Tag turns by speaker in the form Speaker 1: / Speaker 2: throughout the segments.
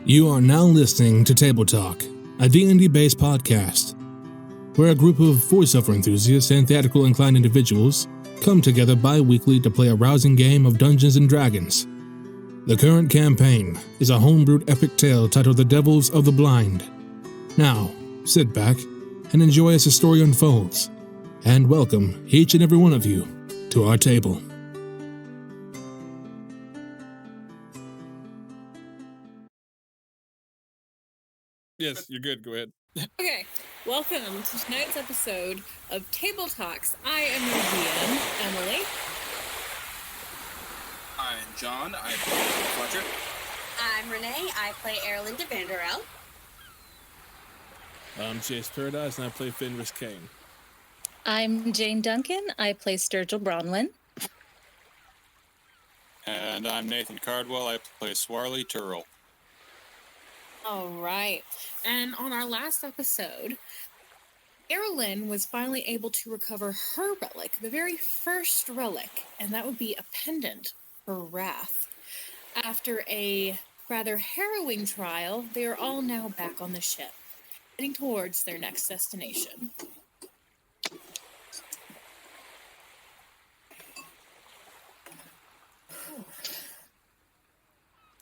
Speaker 1: You are now listening to Table Talk, a D&D-based podcast, where a group of voiceover enthusiasts and theatrical-inclined individuals come together bi-weekly to play a rousing game of Dungeons & Dragons. The current campaign is a homebrewed epic tale titled The Devils of the Blind. Now, sit back and enjoy as the story unfolds, and welcome each and every one of you to our table.
Speaker 2: Yes, you're good. Go ahead.
Speaker 3: Okay, welcome to tonight's episode of Table Talks. I am your DM, Emily.
Speaker 4: I'm John. I play Fletcher.
Speaker 5: I'm Renee. I play Erlinda Vanderel.
Speaker 2: I'm Chase Paradise, and I play Fenris Kane.
Speaker 6: I'm Jane Duncan. I play Sturgill Bronwyn.
Speaker 4: And I'm Nathan Cardwell. I play Swarley Turl.
Speaker 3: All right. And on our last episode, Erlyn was finally able to recover her relic, the very first relic, and that would be a pendant for Wrath. After a rather harrowing trial, they are all now back on the ship, heading towards their next destination.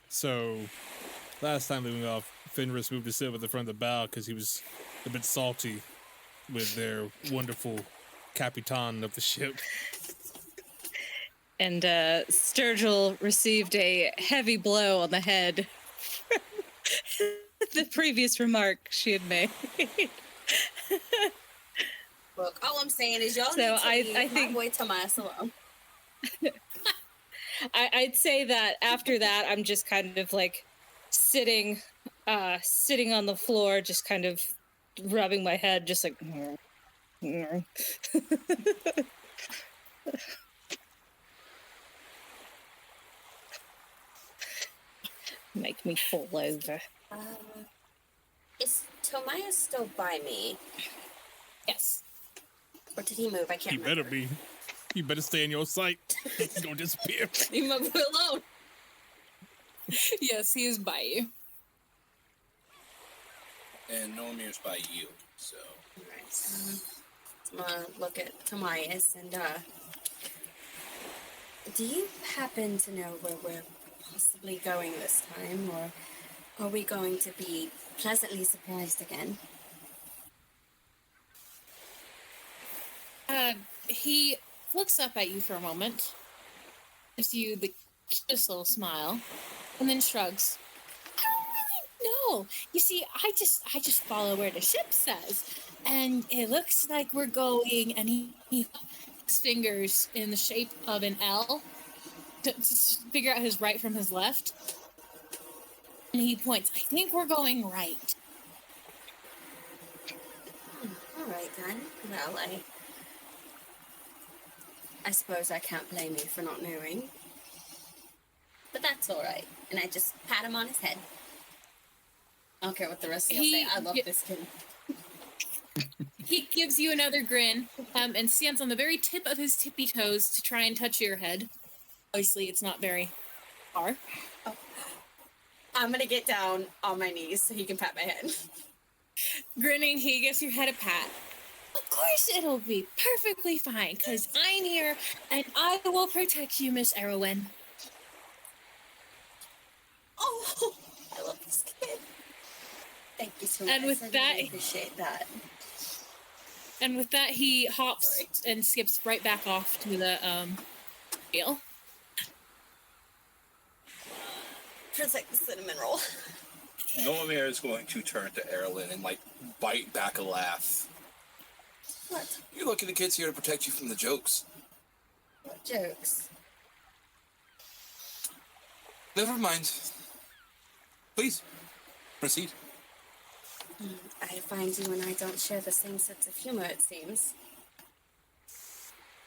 Speaker 2: So, last time leaving off, Fenris moved to sit with the front of the bow because he was a bit salty with their wonderful capitan of the ship.
Speaker 6: And Sturgill received a heavy blow on the head. The previous remark she had made.
Speaker 5: Look, all I'm saying is y'all
Speaker 6: So
Speaker 5: need to
Speaker 6: I
Speaker 5: leave
Speaker 6: think
Speaker 5: my boy Tomas alone.
Speaker 6: I'd say that after that, I'm just kind of like sitting on the floor, just kind of rubbing my head, just like. Make me fall over.
Speaker 5: Is Tomas still by me?
Speaker 3: Yes.
Speaker 5: Or did he move? I can't
Speaker 2: You
Speaker 5: remember.
Speaker 2: better be. You better stay in your sight. He's gonna disappear.
Speaker 5: Leave my boy alone.
Speaker 3: Yes, he is by you.
Speaker 4: And Normir's by you, so.
Speaker 5: Alright, so I'm gonna look at Tomas and, do you happen to know where we're possibly going this time, or are we going to be pleasantly surprised again?
Speaker 3: He looks up at you for a moment, gives you the cutest little smile, and then shrugs. I don't really know. You see, I just follow where the ship says, and it looks like we're going. And he his fingers in the shape of an L to figure out his right from his left, and he points. I think we're going right.
Speaker 5: All right then. Well, I suppose I can't blame you for not knowing. But that's all right. And I just pat him on his head. I don't care what the rest of you say. I love this kid.
Speaker 3: He gives you another grin, and stands on the very tip of his tippy toes to try and touch your head. Obviously, it's not very far.
Speaker 5: Oh. I'm going to get down on my knees so he can pat my head.
Speaker 3: Grinning, he gives your head a pat. Of course it'll be perfectly fine, because I'm here, and I will protect you, Miss Erwin.
Speaker 5: Oh, I love this kid. Thank you so much.
Speaker 3: And with
Speaker 5: I
Speaker 3: that,
Speaker 5: really appreciate that.
Speaker 3: And with that, he hops and skips right back off to the wheel.
Speaker 5: Protect the cinnamon roll.
Speaker 4: Normir is going to turn to Erlyn and, bite back a laugh.
Speaker 5: What?
Speaker 4: You're lucky the kid's here to protect you from the jokes.
Speaker 5: What jokes?
Speaker 4: Never mind. Please, proceed.
Speaker 5: I find you and I don't share the same sense of humor, it seems.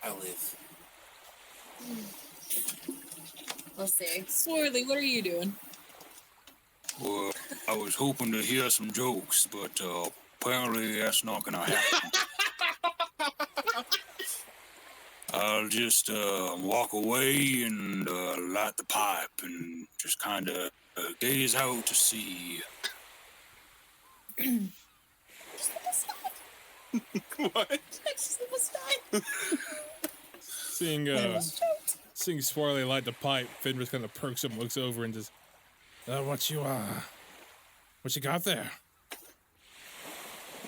Speaker 4: I live.
Speaker 5: We'll see.
Speaker 3: Swarley, what are you doing?
Speaker 7: Well, I was hoping to hear some jokes, but apparently that's not gonna happen. I'll just walk away and light the pipe and just kind of gaze out to sea.
Speaker 4: What?
Speaker 2: Seeing Swarley light the pipe, Fenris kind of perks up, looks over, and just, what you got there?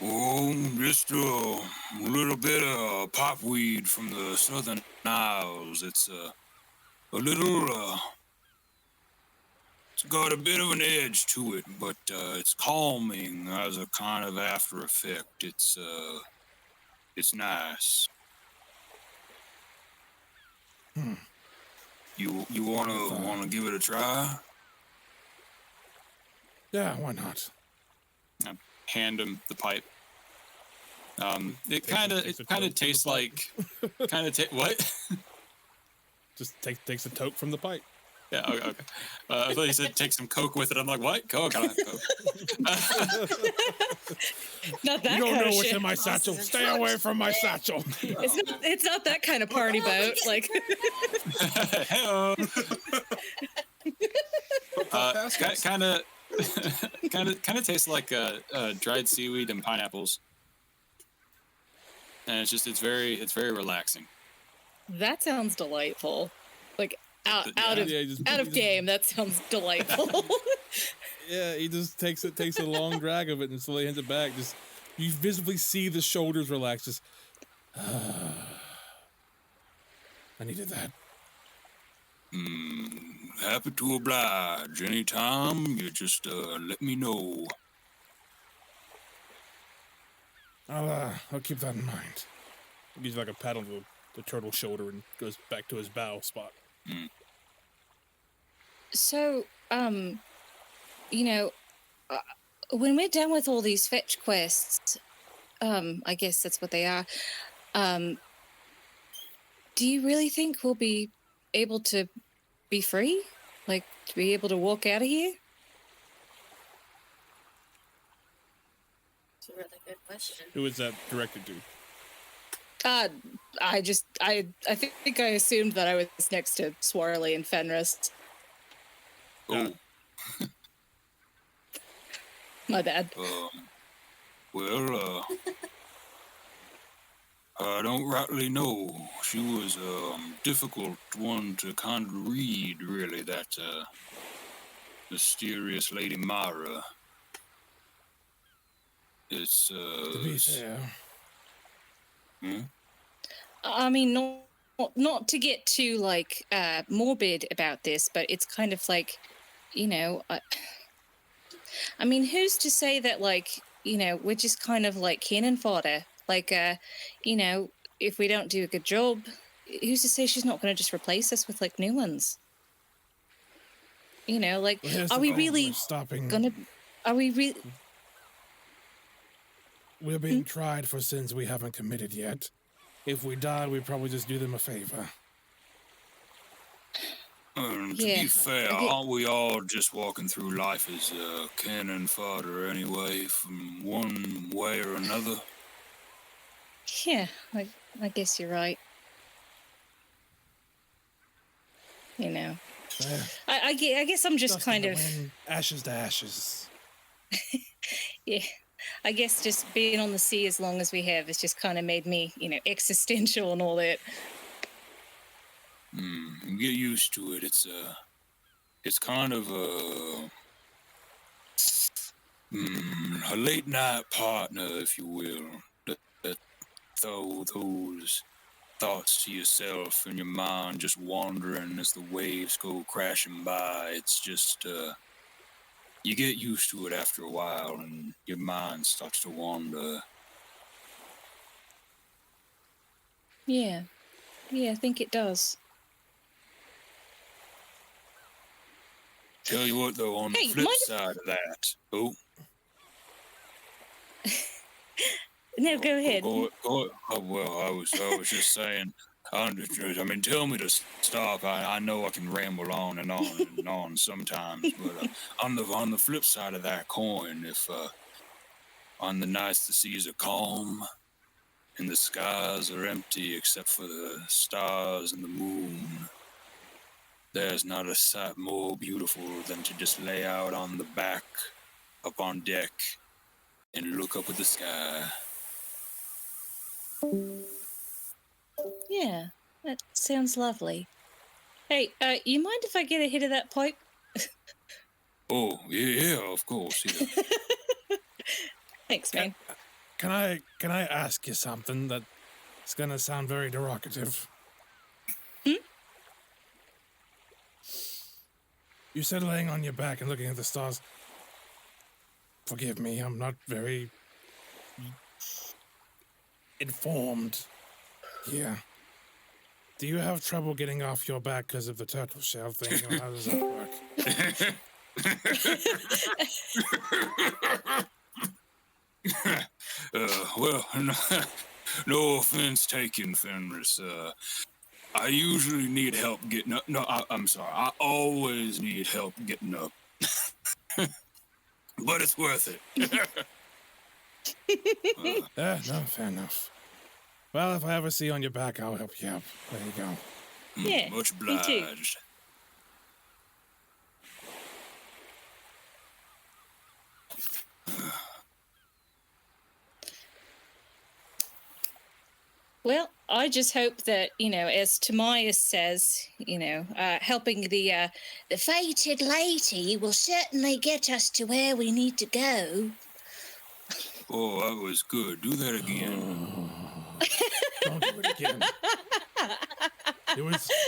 Speaker 7: Oh, just a little bit of popweed from the Southern Isles. It's a little, it's got a bit of an edge to it, but it's calming as a kind of after effect. It's nice. You wanna give it a try?
Speaker 2: Yeah, why not?
Speaker 7: I hand him the pipe. It kind of tastes like what?
Speaker 2: Just takes a toke from the pipe.
Speaker 7: Yeah, okay. I thought you said take some Coke with it. I'm like, what? Coke? I don't have Coke.
Speaker 6: Not that
Speaker 2: You don't
Speaker 6: kind
Speaker 2: know
Speaker 6: of
Speaker 2: what's
Speaker 6: shit.
Speaker 2: in my satchel. Stay away from my satchel.
Speaker 6: It's not that kind of party boat. Like,
Speaker 7: kind of tastes like dried seaweed and pineapples, and it's very relaxing.
Speaker 6: that sounds delightful. Like out of
Speaker 2: just
Speaker 6: game. That sounds delightful.
Speaker 2: Yeah, he just takes a long drag of it and slowly hands it back. Just you visibly see the shoulders relax. Just, I needed that.
Speaker 7: Happy to oblige. Anytime, you just let me know.
Speaker 2: I'll keep that in mind. He gives like a pat on the turtle's shoulder and goes back to his bow spot.
Speaker 6: So, when we're done with all these fetch quests, I guess that's what they are. Do you really think we'll be able to be free? Like, to be able to walk out of here?
Speaker 5: It's a really good question.
Speaker 2: Who is that directed to?
Speaker 6: I think I assumed that I was next to Swarley and Fenris.
Speaker 7: Oh,
Speaker 6: My bad.
Speaker 7: well, I don't rightly know. She was a difficult one to kind of read, really, that mysterious Lady Mara. It's,
Speaker 2: To be fair,
Speaker 6: I mean, not to get too like morbid about this, but it's kind of like, I mean, who's to say that like, we're just kind of like cannon fodder? Like, if we don't do a good job, who's to say she's not going to just replace us with like new ones? Like,
Speaker 2: well, here's
Speaker 6: are
Speaker 2: the
Speaker 6: we
Speaker 2: thing,
Speaker 6: really
Speaker 2: we're stopping?
Speaker 6: gonna? Are we really?
Speaker 2: We're being tried for sins we haven't committed yet. If we die, we probably just do them a favor.
Speaker 7: To
Speaker 6: Yeah,
Speaker 7: be fair,
Speaker 6: I get-
Speaker 7: aren't we all just walking through life as cannon fodder anyway, from one way or another?
Speaker 6: Yeah, I guess you're right.
Speaker 2: Yeah.
Speaker 6: I guess I'm just
Speaker 2: Dust in
Speaker 6: kind
Speaker 2: the
Speaker 6: of,
Speaker 2: wind, ashes to ashes.
Speaker 6: yeah. I guess just being on the sea as long as we have has just kind of made me, existential and all that.
Speaker 7: Get used to it. It's kind of a late night partner, if you will. That throw those thoughts to yourself and your mind just wandering as the waves go crashing by. It's just you get used to it after a while, and your mind starts to wander.
Speaker 6: Yeah, I think it does.
Speaker 7: Tell you what, though, on
Speaker 6: Hey,
Speaker 7: the flip
Speaker 6: mind if-
Speaker 7: side of that,
Speaker 6: No, go ahead.
Speaker 7: oh, well, I was just saying. I mean, tell me to stop. I know I can ramble on and on and on sometimes, but on the flip side of that coin, if on the nights the seas are calm and the skies are empty except for the stars and the moon, there's not a sight more beautiful than to just lay out on the back, up on deck, and look up at the sky.
Speaker 6: Yeah, that sounds lovely. Hey, you mind if I get a hit of that pipe?
Speaker 7: Oh, yeah, of course, yeah.
Speaker 6: Thanks, man.
Speaker 2: Can I ask you something that's gonna sound very derogative? You said laying on your back and looking at the stars. Forgive me, I'm not very informed here. Do you have trouble getting off your back because of the turtle shell thing, or how does that work?
Speaker 7: Well, no offense taken, Fenris. I usually need help getting up. No, I'm sorry. I always need help getting up. But it's worth it.
Speaker 2: No, fair enough. Well, if I ever see you on your back, I'll help you up. There you go.
Speaker 6: Yeah,
Speaker 7: Much
Speaker 6: me too.
Speaker 7: obliged.
Speaker 6: Well, I just hope that, as Timaeus says, helping the fated lady will certainly get us to where we need to go.
Speaker 7: Oh, that was good. Do that again.
Speaker 2: Don't do it again.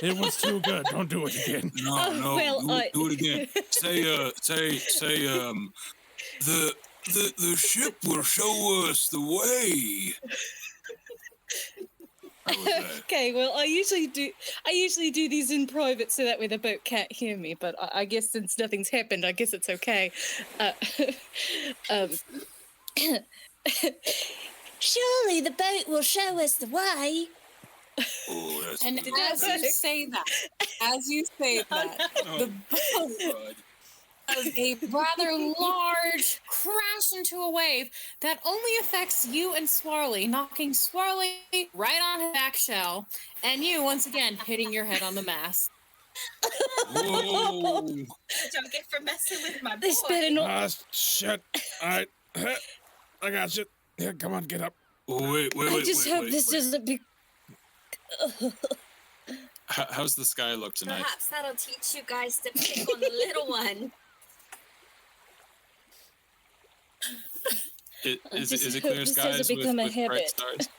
Speaker 2: It was too good. Don't do it again.
Speaker 7: No,
Speaker 6: well,
Speaker 7: do it again. Say, the ship will show us the way.
Speaker 6: Okay, well, I usually do these in private so that way the boat can't hear me. But I guess since nothing's happened, I guess it's okay. Surely the boat will show us the way.
Speaker 7: Oh, that's
Speaker 3: And
Speaker 7: good.
Speaker 3: as you say that, the boat does a rather large crash into a wave that only affects you and Swarley, knocking Swarley right on his back shell, and you once again hitting your head on the mast.
Speaker 7: Whoa.
Speaker 5: Don't get for messing with my boy.
Speaker 6: This better not.
Speaker 2: Ah, shit. All right. I got you. Here, come on, get up.
Speaker 7: Oh, wait.
Speaker 6: I just hope this doesn't be.
Speaker 8: How's the sky look tonight?
Speaker 5: Perhaps that'll teach you guys to pick on the little one.
Speaker 8: Is
Speaker 6: just
Speaker 8: it
Speaker 6: hope
Speaker 8: clear
Speaker 6: this
Speaker 8: skies
Speaker 6: doesn't become a
Speaker 8: with bright
Speaker 6: habit.
Speaker 8: stars?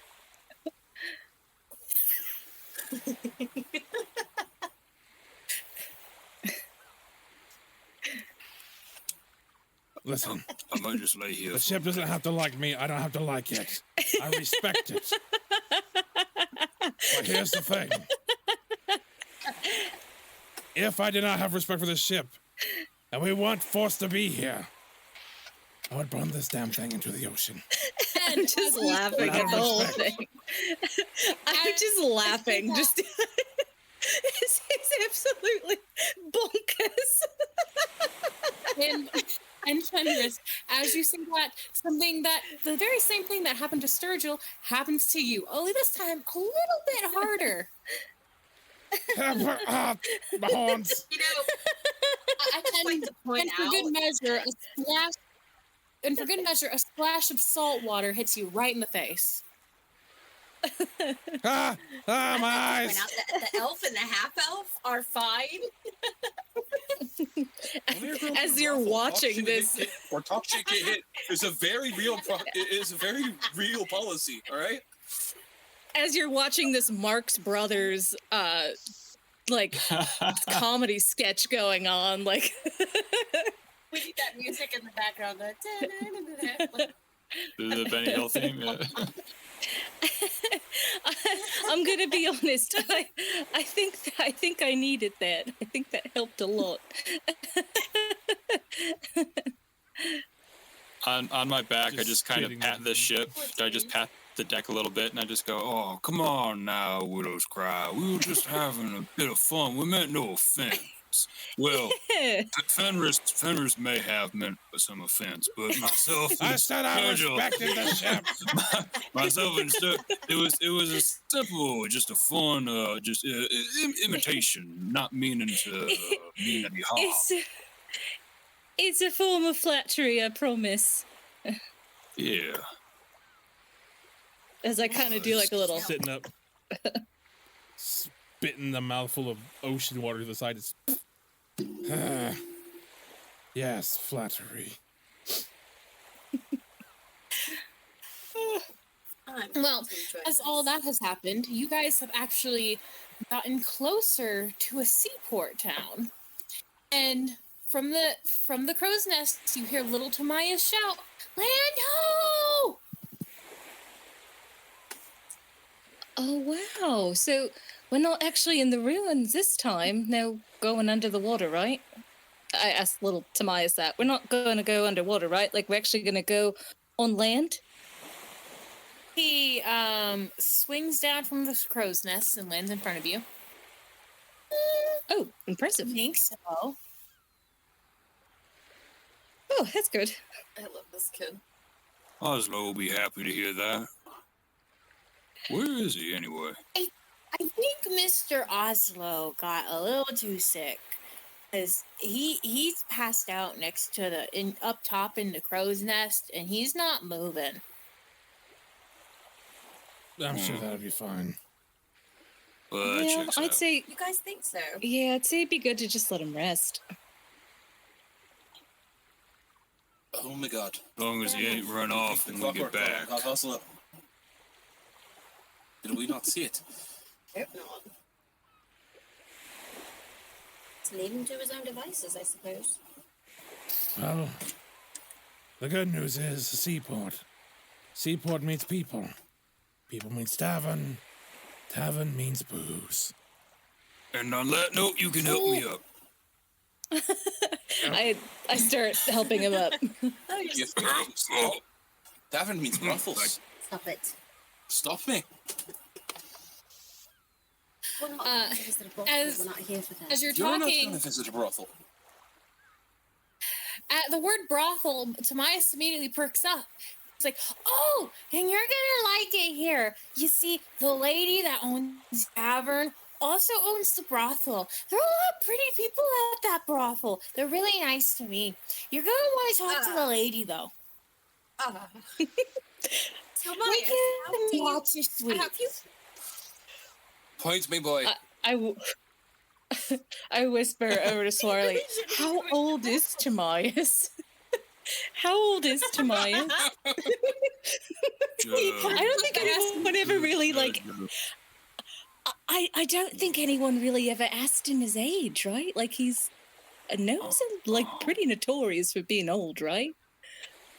Speaker 2: Listen,
Speaker 7: I might just lay here.
Speaker 2: the ship doesn't have to like me. I don't have to like it. I respect it. But here's the thing. If I did not have respect for this ship, and we weren't forced to be here, I would burn this damn thing into the ocean.
Speaker 6: I'm just laughing at the whole
Speaker 2: respect.
Speaker 6: thing. I'm just laughing. Just this is absolutely bonkers.
Speaker 3: And Fenris, as you say that, the very same thing that happened to Sturgill happens to you, only this time a little bit harder.
Speaker 2: My horns.
Speaker 5: You know, I just like to point
Speaker 3: And
Speaker 5: out.
Speaker 3: for good measure, a splash of salt water hits you right in the face.
Speaker 2: My
Speaker 5: I'd like to
Speaker 2: eyes.
Speaker 5: point out that the elf and the half elf are fine.
Speaker 6: As you're watching this,
Speaker 4: or talk shit get hit is a very real policy. All right.
Speaker 6: as you're watching this Marx Brothers comedy sketch going on, like
Speaker 5: We need that music in the background.
Speaker 8: The Benny Hill theme. Yeah.
Speaker 6: I'm gonna be honest. I think I needed that. I think that helped a lot.
Speaker 8: On my back, I just kind of
Speaker 2: kidding.
Speaker 8: pat the ship. I just pat the deck a little bit, and I just go,
Speaker 7: Oh, come on now, Widow's Cry. We were just having a bit of fun. We meant no offense. Well,
Speaker 6: Yeah.
Speaker 7: Fenris may have meant some offense, but myself,
Speaker 2: I said I
Speaker 7: Virgil,
Speaker 2: respected the ship.
Speaker 7: myself and Sturge, it was a simple, just a fun, imitation, not meaning to mean any harm.
Speaker 6: It's a form of flattery, I promise.
Speaker 7: Yeah.
Speaker 6: As I kind of do like a little.
Speaker 2: Sitting up, spitting a mouthful of ocean water to the side. It's, yes, flattery.
Speaker 3: Well, as all that has happened, you guys have actually gotten closer to a seaport town. And from the crow's nest, you hear little Tamaya shout, "Land ho!"
Speaker 6: Oh, wow. So we're not actually in the ruins this time. No going under the water, right? I asked little Tamias that. We're not going to go underwater, right? Like, we're actually going to go on land?
Speaker 3: He swings down from the crow's nest and lands in front of you.
Speaker 6: Oh, impressive.
Speaker 3: I think so.
Speaker 6: Oh, that's good.
Speaker 5: I love this kid.
Speaker 7: Oslo will be happy to hear that. Where is he, anyway?
Speaker 3: I think Mr. Oslo got a little too sick. Because he's passed out next to up top in the crow's nest, and he's not moving.
Speaker 2: I'm sure that'll be fine.
Speaker 7: Well,
Speaker 6: Yeah,
Speaker 7: checks
Speaker 6: I'd
Speaker 7: out.
Speaker 6: say,
Speaker 5: You guys think so?
Speaker 6: yeah, I'd say it'd be good to just let him rest.
Speaker 4: Oh my god.
Speaker 7: As long as he ain't run off when we get back.
Speaker 4: Oslo. Did we not see it?
Speaker 5: Hope not. To leave him to his own devices, I suppose.
Speaker 2: Well, the good news is seaport. Seaport means people. People means tavern. Tavern means booze.
Speaker 7: And on that note, you can help me up.
Speaker 6: I start helping him up.
Speaker 4: Yes, tavern means brothels.
Speaker 5: Stop it.
Speaker 4: Stop me.
Speaker 5: We're not going to visit a brothel.
Speaker 3: as-
Speaker 5: We're not here for that.
Speaker 3: As you're
Speaker 4: You're not
Speaker 3: talking,
Speaker 4: going to visit a brothel.
Speaker 3: at the word brothel, Tamias immediately perks up. It's like, oh, and you're gonna like it here. You see, the lady that owns the tavern also owns the brothel. There are a lot of pretty people at that brothel. They're really nice to me. You're gonna want to talk to the lady, though.
Speaker 5: Tobias,
Speaker 3: Lots of sweet.
Speaker 5: have you...
Speaker 4: Point me, boy.
Speaker 6: I whisper over to Swarley, how old is Tamias? How old is Tamias? I don't think anyone ever really, like... I don't think anyone really ever asked him his age, right? Like, he's a gnome, like, pretty notorious for being old, right?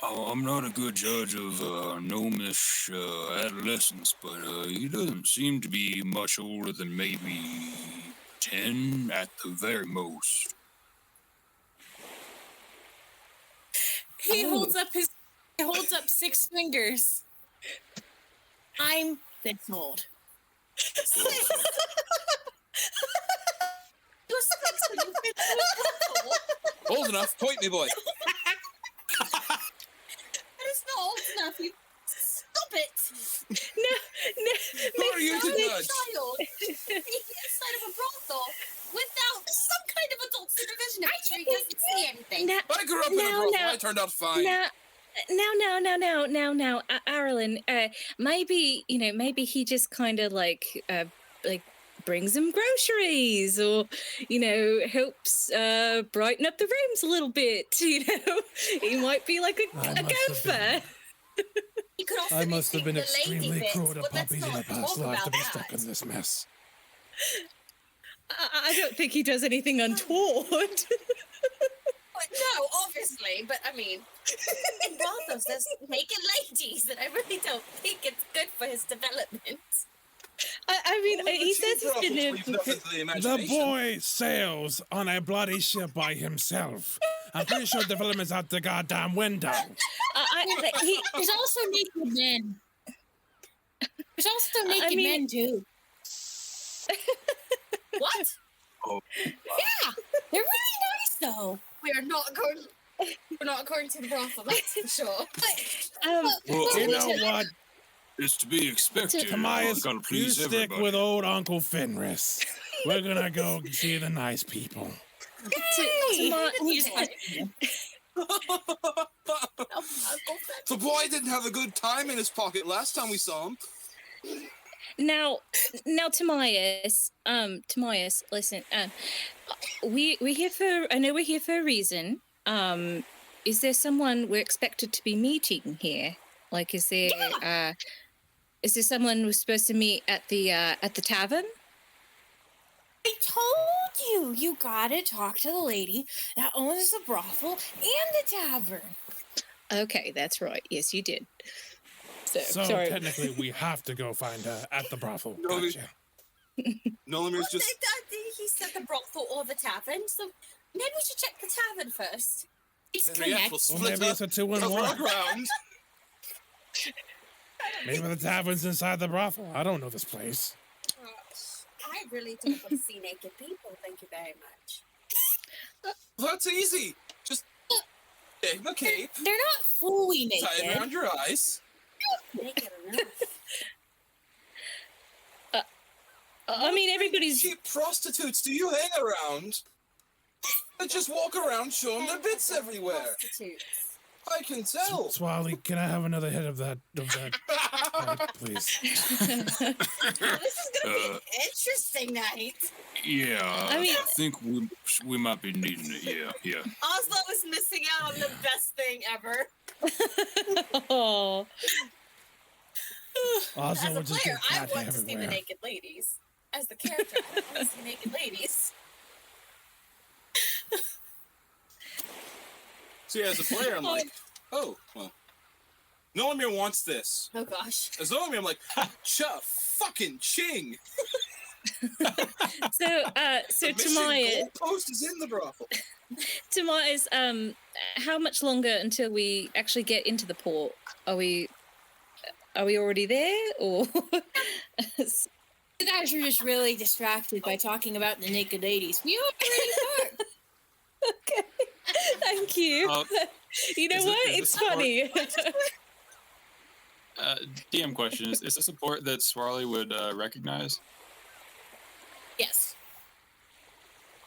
Speaker 7: Oh, I'm not a good judge of gnomish adolescence, but he doesn't seem to be much older than maybe 10 at the very most.
Speaker 3: He holds up 6 fingers. I'm this old.
Speaker 4: Old enough. Point me, boy.
Speaker 5: That is not old enough. You stop it.
Speaker 6: No.
Speaker 4: Who are you to
Speaker 5: How a
Speaker 4: judge?
Speaker 5: child inside of a brothel without some kind of adult supervision. I'm sure he doesn't see anything.
Speaker 6: Now,
Speaker 4: I grew up in a brothel. I turned out fine.
Speaker 6: now, Arlen, maybe he just kind of like brings him groceries, or helps brighten up the rooms a little bit. He might be like a gopher.
Speaker 5: He could also
Speaker 2: I
Speaker 5: be
Speaker 2: must have been
Speaker 5: the lady
Speaker 2: extremely
Speaker 5: bit,
Speaker 2: cruel to
Speaker 5: but let's
Speaker 2: puppies in
Speaker 5: not
Speaker 2: my past
Speaker 5: talk
Speaker 2: life to
Speaker 5: about
Speaker 2: be stuck
Speaker 5: that.
Speaker 2: in this mess.
Speaker 6: I don't think he does anything untoward.
Speaker 5: No, obviously, but I mean, in brothels, there's naked ladies, and I really don't think it's good for his development.
Speaker 6: I mean, he says he's been there.
Speaker 2: The boy sails on a bloody ship by himself. I'm pretty sure development's out the goddamn window.
Speaker 3: There's also naked men. There's also naked men, too.
Speaker 5: What?
Speaker 7: Oh,
Speaker 3: Yeah, they're really nice though.
Speaker 5: We're not going to the brothel, that's for sure.
Speaker 7: Well,
Speaker 2: You know what,
Speaker 7: it's to be expected.
Speaker 2: Tamias,
Speaker 7: gotta
Speaker 2: you
Speaker 7: please
Speaker 2: stick
Speaker 7: everybody.
Speaker 2: with old Uncle Fenris. We're gonna go see the nice people.
Speaker 4: The boy didn't have a good time in his pocket last time we saw him.
Speaker 6: Now, Tamias, listen, we're here for. I know we're here for a reason. Is there someone we're expected to be meeting here? Like, is there someone we're supposed to meet at the tavern?
Speaker 3: I told you, you gotta talk to the lady that owns the brothel and the tavern.
Speaker 6: Okay, that's right. Yes, you did. So
Speaker 2: sorry. Technically, we have to go find her at the brothel.
Speaker 4: No,
Speaker 2: Gotcha.
Speaker 4: Nolamir's just...
Speaker 5: He said the brothel or the tavern, so maybe we should check the tavern first.
Speaker 3: It's
Speaker 4: Yeah, we'll
Speaker 2: Well, maybe it's a 2-in-1.
Speaker 4: around.
Speaker 2: Maybe the tavern's inside the brothel. I don't know this place.
Speaker 5: I really don't want to see naked people, thank you very much.
Speaker 4: Well, that's easy. Just take the cape,
Speaker 3: They're not fully naked.
Speaker 4: tie it around your eyes.
Speaker 5: Naked enough.
Speaker 6: I mean, everybody's.
Speaker 4: Cheap prostitutes do you hang around? They just walk around showing their bits everywhere.
Speaker 5: Prostitutes.
Speaker 4: I can tell.
Speaker 2: Swally, can I have another hit of that please?
Speaker 5: This is gonna be an interesting night.
Speaker 7: Yeah,
Speaker 6: I mean-
Speaker 7: I think we might be needing it. Yeah.
Speaker 5: Oslo is missing out on the best thing ever.
Speaker 6: Oh,
Speaker 2: Also,
Speaker 5: As a
Speaker 2: we'll just
Speaker 5: player,
Speaker 2: get
Speaker 5: I
Speaker 2: cat
Speaker 5: want to see the
Speaker 2: everywhere.
Speaker 5: naked ladies. As the character, I want to see naked ladies.
Speaker 4: See, as a player, I'm like, oh, well. Nolamir wants this.
Speaker 5: Oh gosh.
Speaker 4: As Nolamir, I'm like, cha fucking ching.
Speaker 6: so
Speaker 4: The mission
Speaker 6: Tamaya,
Speaker 4: goalpost is in the brothel.
Speaker 6: Tamaya's, how much longer until we actually get into the port? Are we already there, or?
Speaker 3: You guys are just really distracted by talking about the naked ladies. We already are.
Speaker 6: Okay, thank you. You know
Speaker 8: is
Speaker 6: what?
Speaker 8: this
Speaker 6: It's
Speaker 8: a port?
Speaker 6: funny.
Speaker 8: DM question: Is this a port that Swarley would recognize?
Speaker 3: Yes.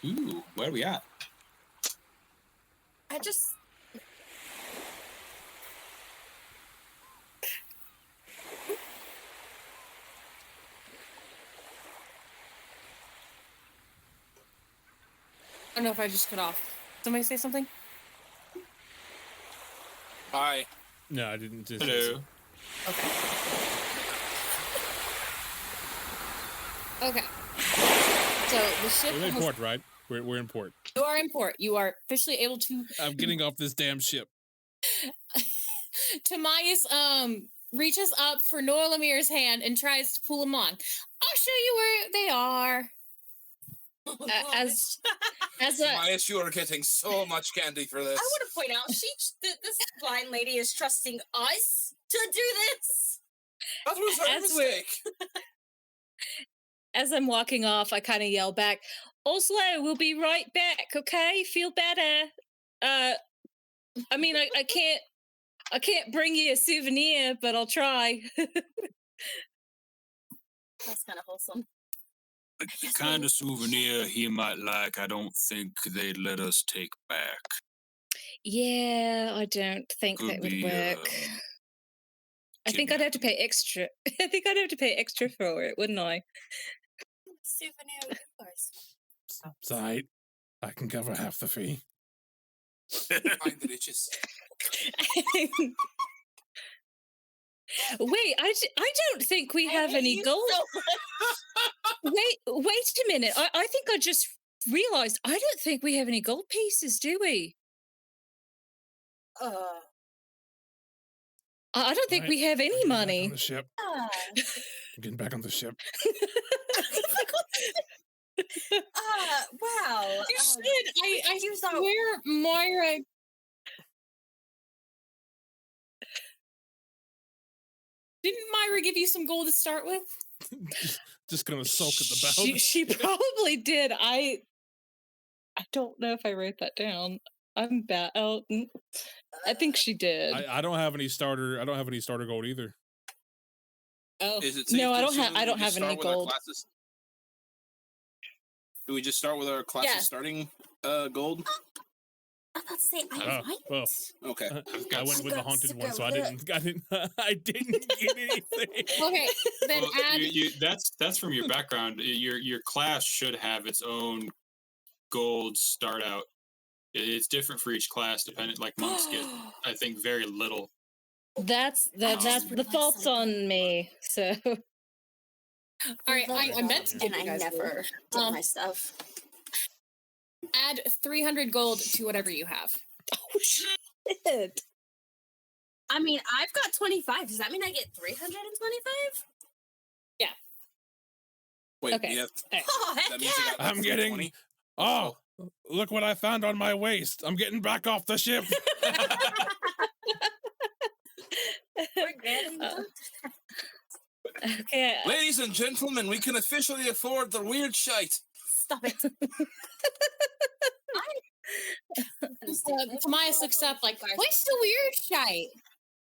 Speaker 8: Ooh, where are we at?
Speaker 5: I just.
Speaker 3: I don't know if I just cut off. Somebody say something?
Speaker 4: Hi.
Speaker 2: No, I didn't. Just,
Speaker 8: Hello.
Speaker 3: Okay. Okay. So the ship.
Speaker 2: We're in port, right? We're in port.
Speaker 3: You are in port. You are officially able to.
Speaker 2: I'm getting off this damn ship.
Speaker 3: Tamias reaches up for Norlamir's hand and tries to pull him on. I'll show you where they are.
Speaker 6: As
Speaker 4: Myas, you are getting so much candy for this.
Speaker 5: I want to point out, this blind lady is trusting us to do this.
Speaker 4: That was her
Speaker 6: As we're-
Speaker 4: mistake.
Speaker 6: as I'm walking off, I kind of yell back, "Oslo, we'll be right back. Okay, feel better." I mean, I can't bring you a souvenir, but I'll try.
Speaker 5: That's kind of wholesome.
Speaker 7: The kind of souvenir he might like, I don't think they'd let us take back.
Speaker 6: Yeah, I don't think
Speaker 7: Could
Speaker 6: that would
Speaker 7: be,
Speaker 6: work. I think I'd have to pay extra. I think I'd have to pay extra for it, wouldn't I?
Speaker 5: Souvenir with yours.
Speaker 2: Side, I can cover half the fee.
Speaker 4: Find the riches.
Speaker 6: Wait, I don't think we have any gold. Wait a minute. I think I just realized I don't think we have any gold pieces, do we? I don't think
Speaker 2: Right.
Speaker 6: we have any
Speaker 2: Getting back on
Speaker 6: money.
Speaker 2: the ship. I'm getting back on the ship.
Speaker 5: Wow.
Speaker 3: You should. I
Speaker 5: use our-
Speaker 3: swear, Moira. Didn't Myra give you some gold to start with?
Speaker 2: Just gonna sulk at the bow.
Speaker 6: She probably did. I don't know if I wrote that down. I'm bad. Oh, I think she did.
Speaker 2: I don't have any starter. I don't have any starter gold either.
Speaker 6: Oh
Speaker 4: Is it safe
Speaker 6: no,
Speaker 4: to
Speaker 6: I don't
Speaker 4: assume
Speaker 6: have.
Speaker 4: that
Speaker 6: I
Speaker 4: we
Speaker 6: don't
Speaker 4: just
Speaker 6: have any
Speaker 4: start with our
Speaker 6: gold.
Speaker 4: classes? Do we just start with our classes
Speaker 3: Yeah.
Speaker 4: starting gold?
Speaker 5: I was about to say, I
Speaker 2: Oh,
Speaker 5: might.
Speaker 2: well.
Speaker 4: Okay.
Speaker 2: I went with the haunted
Speaker 5: Let's
Speaker 2: one,
Speaker 5: go
Speaker 2: so I
Speaker 5: look.
Speaker 2: didn't I didn't get anything.
Speaker 3: Okay, then
Speaker 8: Well,
Speaker 3: add.
Speaker 8: that's from your background. Your class should have its own gold start out. It's different for each class, depending. Like monks get, I think, very little.
Speaker 6: That's
Speaker 5: just
Speaker 6: the
Speaker 5: realized
Speaker 6: fault's
Speaker 5: something.
Speaker 6: on me. So
Speaker 3: All right, I meant to give
Speaker 5: And
Speaker 3: you
Speaker 5: I
Speaker 3: guys
Speaker 5: never
Speaker 3: gold.
Speaker 5: did my stuff.
Speaker 3: Add 300 gold to whatever you have.
Speaker 6: oh shit.
Speaker 5: I mean, I've got 25. Does that mean I get 325?
Speaker 4: Wait,
Speaker 6: Okay.
Speaker 4: we have.
Speaker 5: Oh, heck
Speaker 4: That means I
Speaker 5: yeah!
Speaker 4: got like
Speaker 2: I'm getting
Speaker 4: 320?
Speaker 2: Oh, look what I found on my waist. I'm getting back off the ship.
Speaker 5: We're getting
Speaker 6: Okay.
Speaker 4: Ladies and gentlemen, we can officially afford the weird shite.
Speaker 5: Stop it.
Speaker 3: Tobias looks up like, what's the weird shite?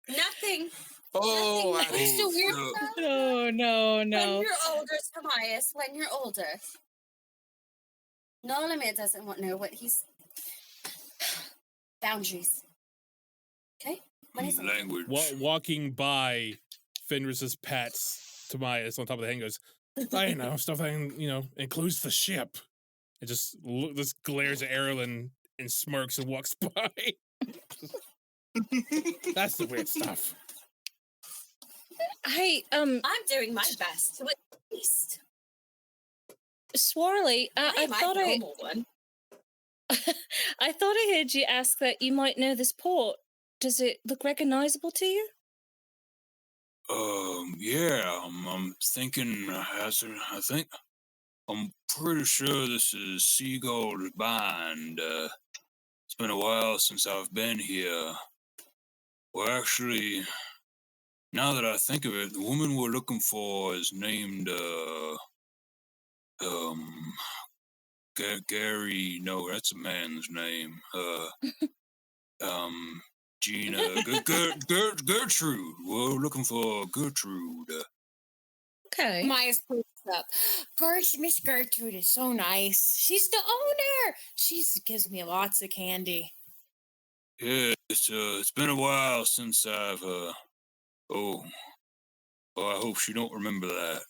Speaker 5: Nothing.
Speaker 4: Oh,
Speaker 5: Nothing.
Speaker 3: What's the weird
Speaker 6: No.
Speaker 5: When you're older, Tobias, when you're older. Nolamir doesn't know what he's... Boundaries. Okay? When he's older.
Speaker 7: Language.
Speaker 2: Walking by Fenris's pets, Tobias on top of the hand goes, I know, stuff that, includes the ship. It just glares at Erlen and smirks and walks by. That's the weird stuff.
Speaker 6: Hey,
Speaker 5: I'm doing my best to at least.
Speaker 6: Swarley, I
Speaker 5: my
Speaker 6: thought
Speaker 5: normal one.
Speaker 6: I thought I heard you ask that you might know this port. Does it look recognizable to you?
Speaker 7: Yeah, I'm thinking, I'm pretty sure this is Seagull's Bind. It's been a while since I've been here. Well, actually, now that I think of it, the woman we're looking for is named, Gary, no, that's a man's name. Gina, Gertrude. We're looking for Gertrude.
Speaker 6: Okay.
Speaker 3: Tobias looks up. Miss Gertrude is so nice. She's the owner. She gives me lots of candy.
Speaker 7: Yeah, it's been a while since I've, I hope she don't remember that.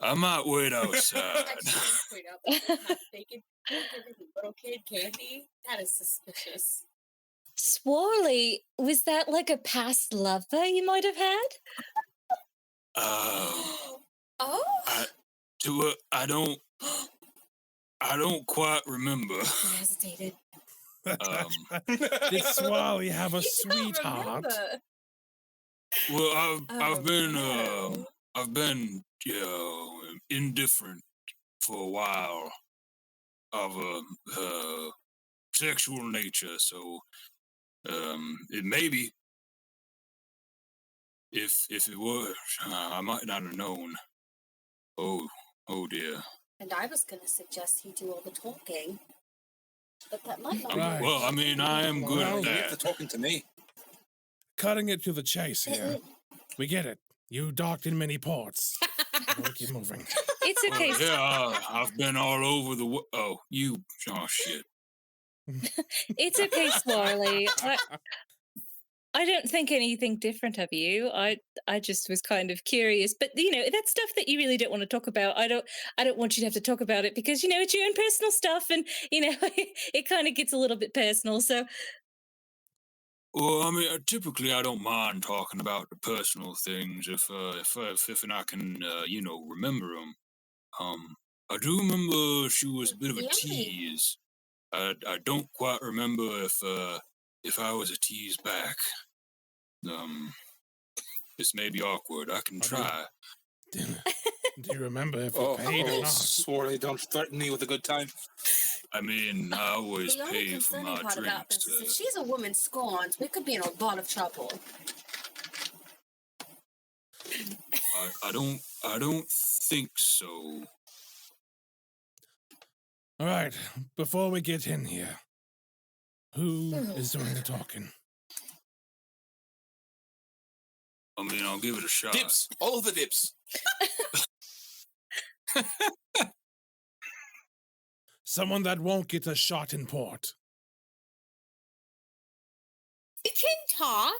Speaker 7: I might wait outside.
Speaker 5: Straight up. Not thinking, little kid candy? That is suspicious.
Speaker 6: Swarley, was that like a past lover you might have had?
Speaker 5: Oh?
Speaker 7: I don't quite remember.
Speaker 5: He hesitated.
Speaker 2: Did Swally have a
Speaker 5: You don't
Speaker 2: sweetheart?
Speaker 5: remember.
Speaker 7: Well, I've been
Speaker 5: no.
Speaker 7: indifferent for a while of a sexual nature, so it maybe if it were, I might not have known. Oh dear.
Speaker 5: And I was going to suggest he do all the talking. But that might not
Speaker 2: Right.
Speaker 5: work.
Speaker 7: Well, I mean, I am good
Speaker 2: Well,
Speaker 7: at
Speaker 4: You have to
Speaker 7: that.
Speaker 4: talking to me.
Speaker 2: Cutting it to the chase here. We get it. You docked in many ports. We'll keep moving.
Speaker 6: It's okay.
Speaker 7: I've been all over the oh shit.
Speaker 6: It's okay, Swarley. I don't think anything different of you. I just was kind of curious, but that's stuff that you really don't want to talk about. I don't want you to have to talk about it because it's your own personal stuff, and it kind of gets a little bit personal. So,
Speaker 7: Well, I mean, typically I don't mind talking about the personal things if I can remember them. I do remember she was a bit of a tease. I don't quite remember if I was a tease back. This may be awkward. I can try.
Speaker 2: Do you remember if you paid or not?
Speaker 4: Swarley, don't threaten me with a good time.
Speaker 7: I mean, I always
Speaker 5: The only
Speaker 7: pay for
Speaker 5: concerning
Speaker 7: my
Speaker 5: part about
Speaker 7: drinks.
Speaker 5: this is if she's a woman scorned, we could be in a lot of trouble.
Speaker 7: I don't think so.
Speaker 2: All right, before we get in here, who is doing the talking?
Speaker 7: I mean, I'll give it a shot.
Speaker 4: Dibs. All of the dibs.
Speaker 2: Someone that won't get a shot in port.
Speaker 3: We can talk.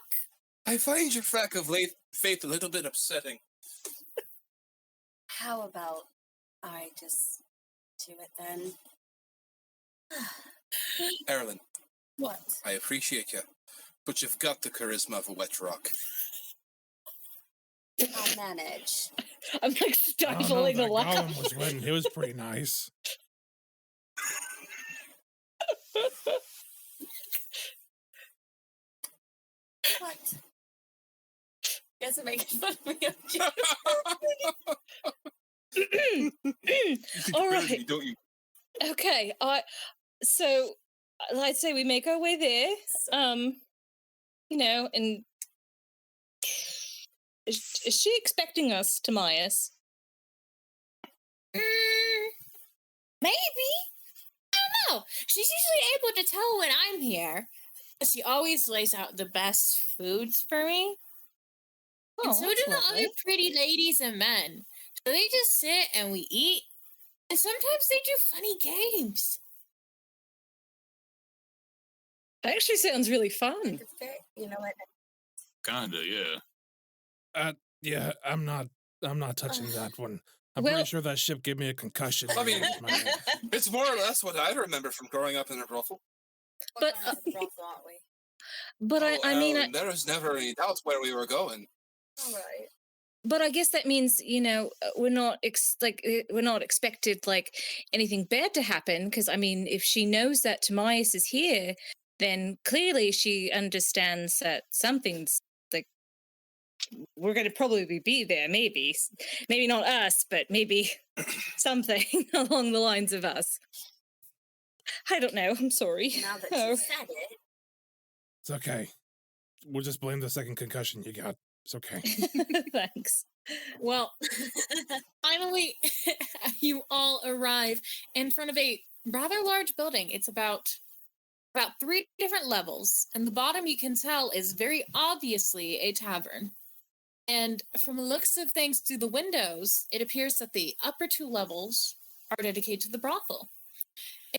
Speaker 4: I find your lack of faith a little bit upsetting.
Speaker 5: How about I just do it then?
Speaker 4: Erlen,
Speaker 5: What?
Speaker 4: I appreciate you, but you've got the charisma of a wet rock.
Speaker 5: I'll manage.
Speaker 6: I'm like stifling a laugh.
Speaker 2: Gollum was winning. It was pretty nice.
Speaker 5: What? You guys are making fun of me.
Speaker 6: All right.
Speaker 4: Me, don't you?
Speaker 6: Okay. So I'd say we make our way there. You know, and is she expecting us, Timaeus?
Speaker 3: Maybe. I don't know. She's usually able to tell when I'm here. She always lays out the best foods for me. And so do
Speaker 6: that's
Speaker 3: the
Speaker 6: lovely.
Speaker 3: other pretty ladies and men. So they just sit and we eat. And sometimes they do funny games.
Speaker 6: That actually sounds really fun.
Speaker 5: You know what?
Speaker 7: Kinda, yeah.
Speaker 2: Yeah, I'm not touching that one. I'm
Speaker 6: Well-
Speaker 2: pretty sure that ship gave me a concussion.
Speaker 4: I mean-
Speaker 2: in my head.
Speaker 4: It's more or less what I remember from growing up in a brothel.
Speaker 6: But,
Speaker 5: What kind of brothel aren't we?
Speaker 6: But I mean,
Speaker 4: Erlen, there was never any doubt where we were going.
Speaker 5: All right.
Speaker 6: but I guess that means, you know, we're not we're not expected like anything bad to happen. Because I mean, if she knows that Timaeus is here, then clearly she understands that something's like we're going to probably be there. Maybe not us, but maybe something along the lines of us. I don't know. I'm sorry.
Speaker 5: Now that
Speaker 6: Oh.
Speaker 5: you said it,
Speaker 2: It's okay. We'll just blame the second concussion you got. It's okay.
Speaker 6: Thanks.
Speaker 3: Well, finally, you all arrive in front of a rather large building. It's about 3 different levels, and the bottom you can tell is very obviously a tavern. And from the looks of things through the windows, it appears that the upper 2 levels are dedicated to the brothel.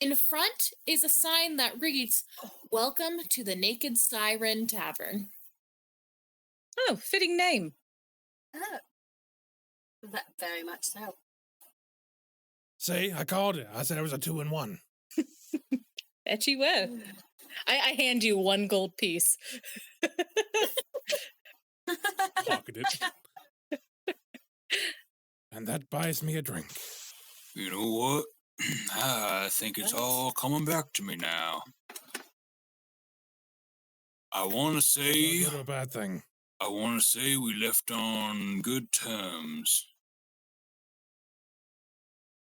Speaker 3: In front is a sign that reads, "Welcome to the Naked Siren Tavern."
Speaker 6: Oh, fitting name.
Speaker 5: that very much so.
Speaker 2: See, I called it. I said it was a 2-in-1.
Speaker 6: Bet you were. I hand you 1 gold piece.
Speaker 2: Pocket it. And that buys me a drink.
Speaker 7: You know what? I think it's all coming back to me now. I want to say,
Speaker 2: Not a bad thing.
Speaker 7: we left on good terms.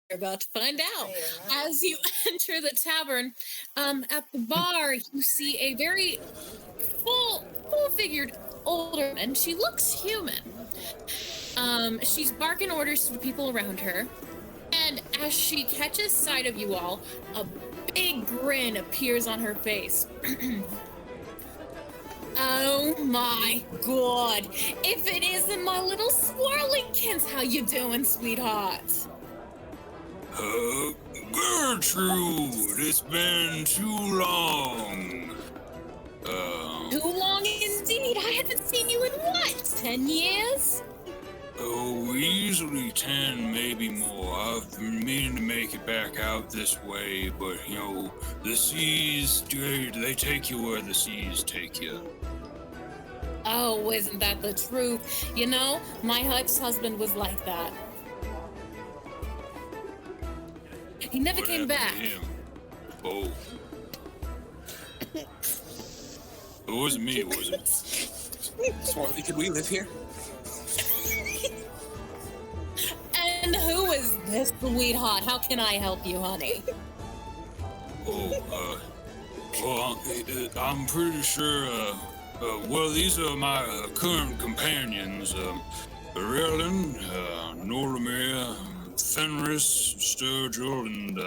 Speaker 3: You're about to find out.
Speaker 5: Yeah, right.
Speaker 3: As you enter the tavern, at the bar, you see a very full-figured older woman. She looks human. She's barking orders to the people around her. And as she catches sight of you all, a big grin appears on her face. Oh my god. If it isn't my little Swirlingkins, how you doing, sweetheart?
Speaker 7: Gertrude, it's been too long.
Speaker 3: Too long indeed. I haven't seen you in what, 10 years?
Speaker 7: Oh, easily 10, maybe more. I've been meaning to make it back out this way, but, you know, the seas, they take you where the seas take you.
Speaker 3: Oh, isn't that the truth? You know, my ex-husband was like that. He never
Speaker 7: What
Speaker 3: came
Speaker 7: happened to
Speaker 3: back.
Speaker 7: him? Oh. It wasn't me, was it?
Speaker 4: Swarthy, could we live here?
Speaker 3: And who is this sweetheart? How can I help you, honey?
Speaker 7: Oh, well, I'm pretty sure, well, these are my current companions, Rellin, Noramir, Fenris, Sturgill, and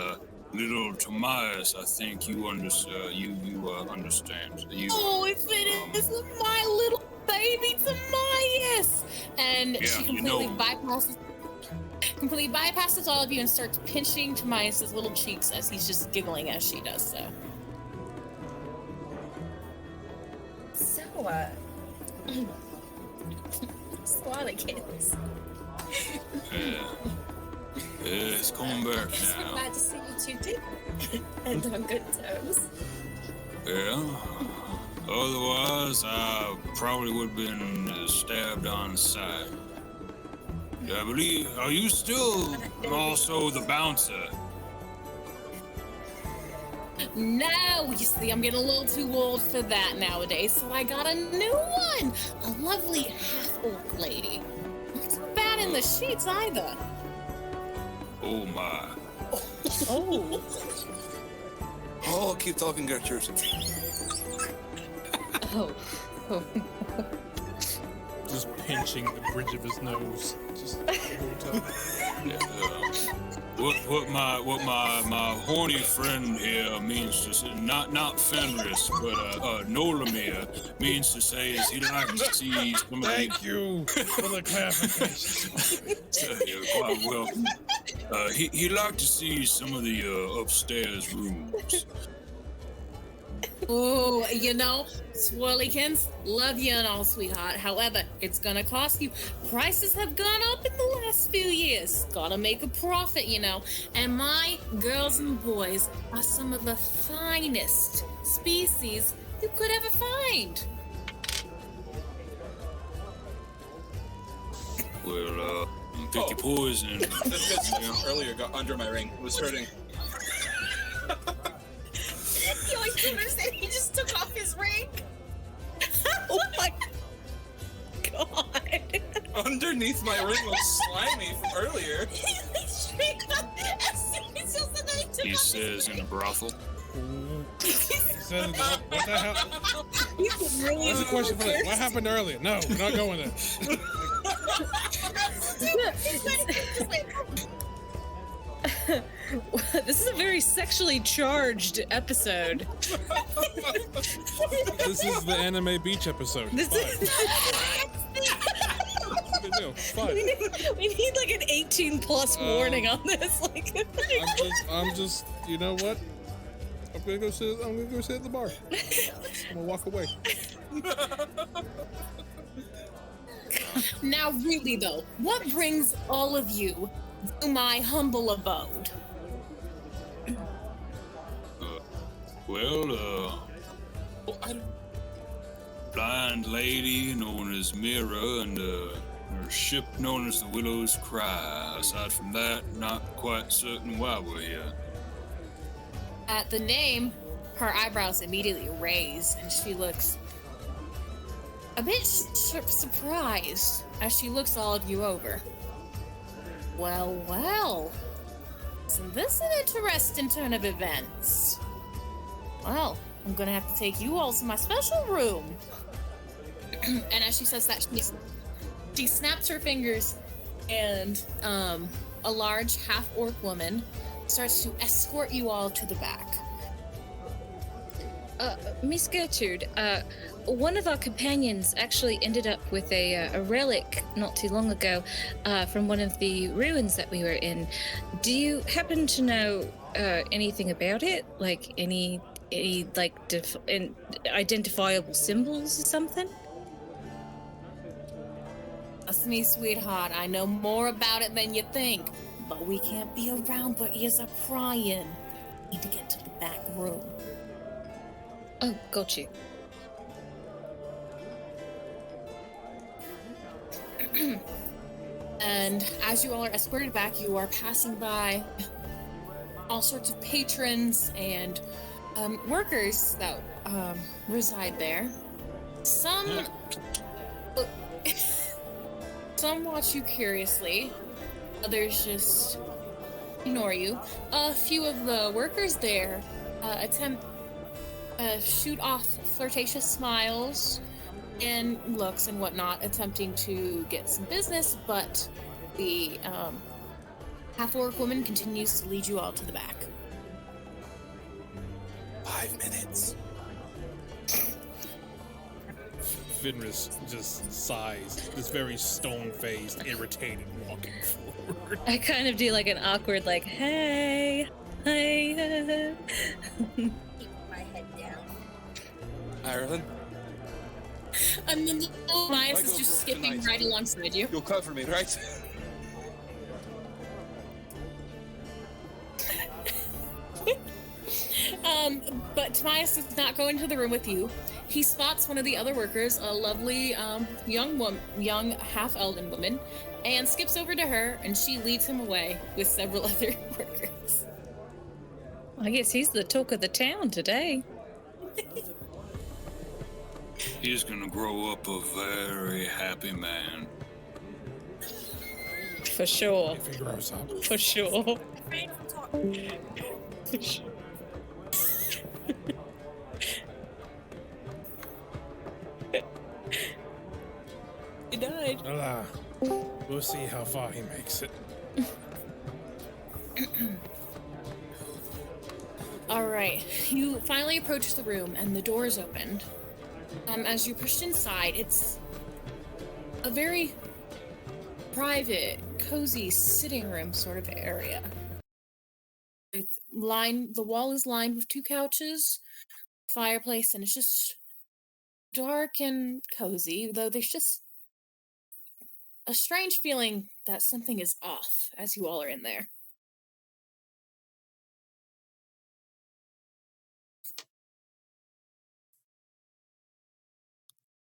Speaker 7: little Tomias, I think you understand.
Speaker 3: Oh, if it is my little baby Tomias! And
Speaker 7: Yeah,
Speaker 3: she completely bypasses all of you and starts pinching Tomias' little cheeks as he's just giggling as she does so.
Speaker 5: So, Swallikins.
Speaker 7: It's coming back
Speaker 5: So
Speaker 7: now.
Speaker 5: glad to see you two too. And on good terms.
Speaker 7: Yeah. Otherwise, I probably would have been stabbed on sight. I believe. Are you still also the bouncer?
Speaker 3: No, you see, I'm getting a little too old for that nowadays, so I got a new one! A lovely half-orc lady. Not too bad in the sheets either.
Speaker 7: Oh my.
Speaker 3: Oh.
Speaker 4: Oh, keep talking, Gertrude.
Speaker 6: Oh.
Speaker 2: Just pinching the bridge of his nose. Just the whole time.
Speaker 7: Yeah, what my horny friend here means to say, not Fenris, but Nolamir means to say is he'd like to see some of
Speaker 2: Thank you for the clarification.
Speaker 7: You're quite welcome. He'd like to see some of the upstairs rooms.
Speaker 3: Oh, you know, Swirlykins, love you and all, sweetheart. However, it's gonna cost you. Prices have gone up in the last few years. Gotta make a profit, you know. And my girls and boys are some of the finest species you could ever find.
Speaker 7: Well, pick your poison.
Speaker 4: This guy's earlier got under my ring. It was hurting.
Speaker 5: You always understand he just took off his ring.
Speaker 6: Oh my god.
Speaker 4: Underneath my ring was slimy from earlier.
Speaker 5: Straight up, as soon as he took
Speaker 7: He
Speaker 5: off
Speaker 7: says in a brothel.
Speaker 2: He said, what the hell? That's a question for this. What happened earlier? No, we're not going there.
Speaker 6: This is a very sexually charged episode.
Speaker 2: This is the anime beach episode.
Speaker 6: This is
Speaker 2: Fine.
Speaker 6: we need like an 18 plus warning on this. Like
Speaker 2: I'm just, you know what? I'm gonna go sit at the bar. I'm gonna walk away.
Speaker 3: Now, really though, what brings all of you to my humble abode?
Speaker 7: Blind lady known as Mira and her ship known as the Willow's Cry. Aside from that, not quite certain why we're here.
Speaker 3: At the name, her eyebrows immediately raise, and she looks a bit surprised as she looks all of you over. Well, isn't this an interesting turn of events? Well, I'm gonna have to take you all to my special room. And as she says that, she snaps her fingers, and a large half-orc woman starts to escort you all to the back.
Speaker 6: Miss Gertrude, one of our companions actually ended up with a relic not too long ago from one of the ruins that we were in. Do you happen to know anything about it? Like any like identifiable symbols or something?
Speaker 3: Trust me, sweetheart, I know more about it than you think. But we can't be around where ears are prying. Need to get to the back room.
Speaker 6: Oh, got you.
Speaker 3: And as you all are escorted back, you are passing by all sorts of patrons and workers that reside there. Some watch you curiously, others just ignore you. A few of the workers there shoot off flirtatious smiles and looks and whatnot, attempting to get some business, but the half-orc woman continues to lead you all to the back.
Speaker 4: 5 minutes.
Speaker 2: Fenris just sighs, this very stone-faced, irritated walking forward.
Speaker 6: I kind of do like an awkward, like, hey, hey.
Speaker 5: Keep my head down.
Speaker 4: Ireland,
Speaker 3: And then the little Mias is
Speaker 4: go
Speaker 3: just
Speaker 4: for
Speaker 3: skipping
Speaker 4: tonight.
Speaker 3: right alongside you.
Speaker 4: you'll cover me, right?
Speaker 3: But Tobias does not go into the room with you. He spots one of the other workers, a lovely young half-elven woman, and skips over to her, and she leads him away with several other workers.
Speaker 6: I guess he's the talk of the town today.
Speaker 7: He's gonna grow up a very happy man.
Speaker 6: For sure.
Speaker 2: If he grows up.
Speaker 6: For sure. He died.
Speaker 2: Well, we'll see how far he makes it.
Speaker 3: All right, you finally approach the room, and the door is opened. As you pushed inside, it's a very private, cozy sitting room sort of area. The wall is lined with 2 couches, fireplace, and it's just dark and cozy, though there's just a strange feeling that something is off as you all are in there.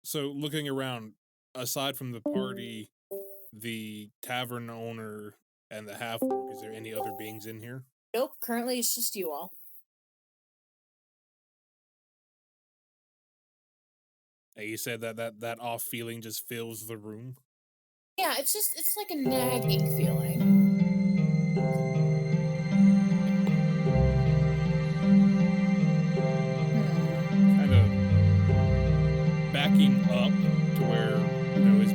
Speaker 2: So, looking around, aside from the party, the tavern owner, and the half-orc, is there any other beings in here?
Speaker 3: Nope, currently it's just you all.
Speaker 2: And you said that off feeling just fills the room?
Speaker 3: Yeah, it's like a nagging feeling.
Speaker 2: Kind of backing up to where, his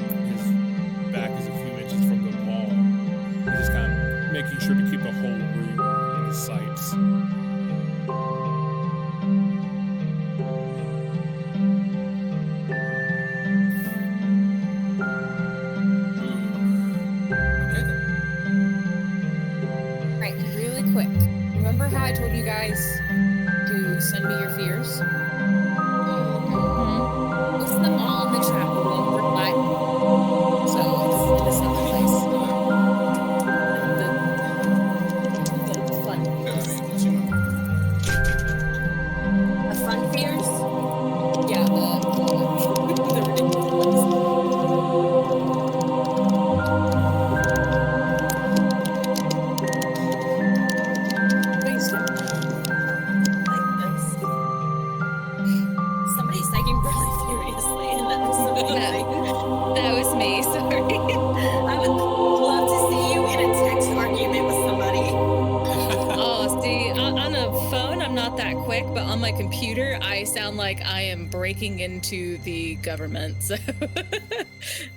Speaker 2: back is a few inches from the wall. He's just kind of making sure to keep the whole room in his sights.
Speaker 3: Right, really quick. Remember how I told you guys to send me your fears? Post them all in the chat. We won't reply. So it's in a separate place. The fun fears.
Speaker 5: A fun fears?
Speaker 3: Yeah, the ridiculous ones. Please do.
Speaker 5: Like this. Somebody's psyching really furiously, and that was somebody.
Speaker 6: That was me, sorry.
Speaker 5: I would love to see you in a text argument with somebody.
Speaker 6: Oh, see, on a phone, I'm not that quick, but on my computer, I sound like I am breaking into the government. So,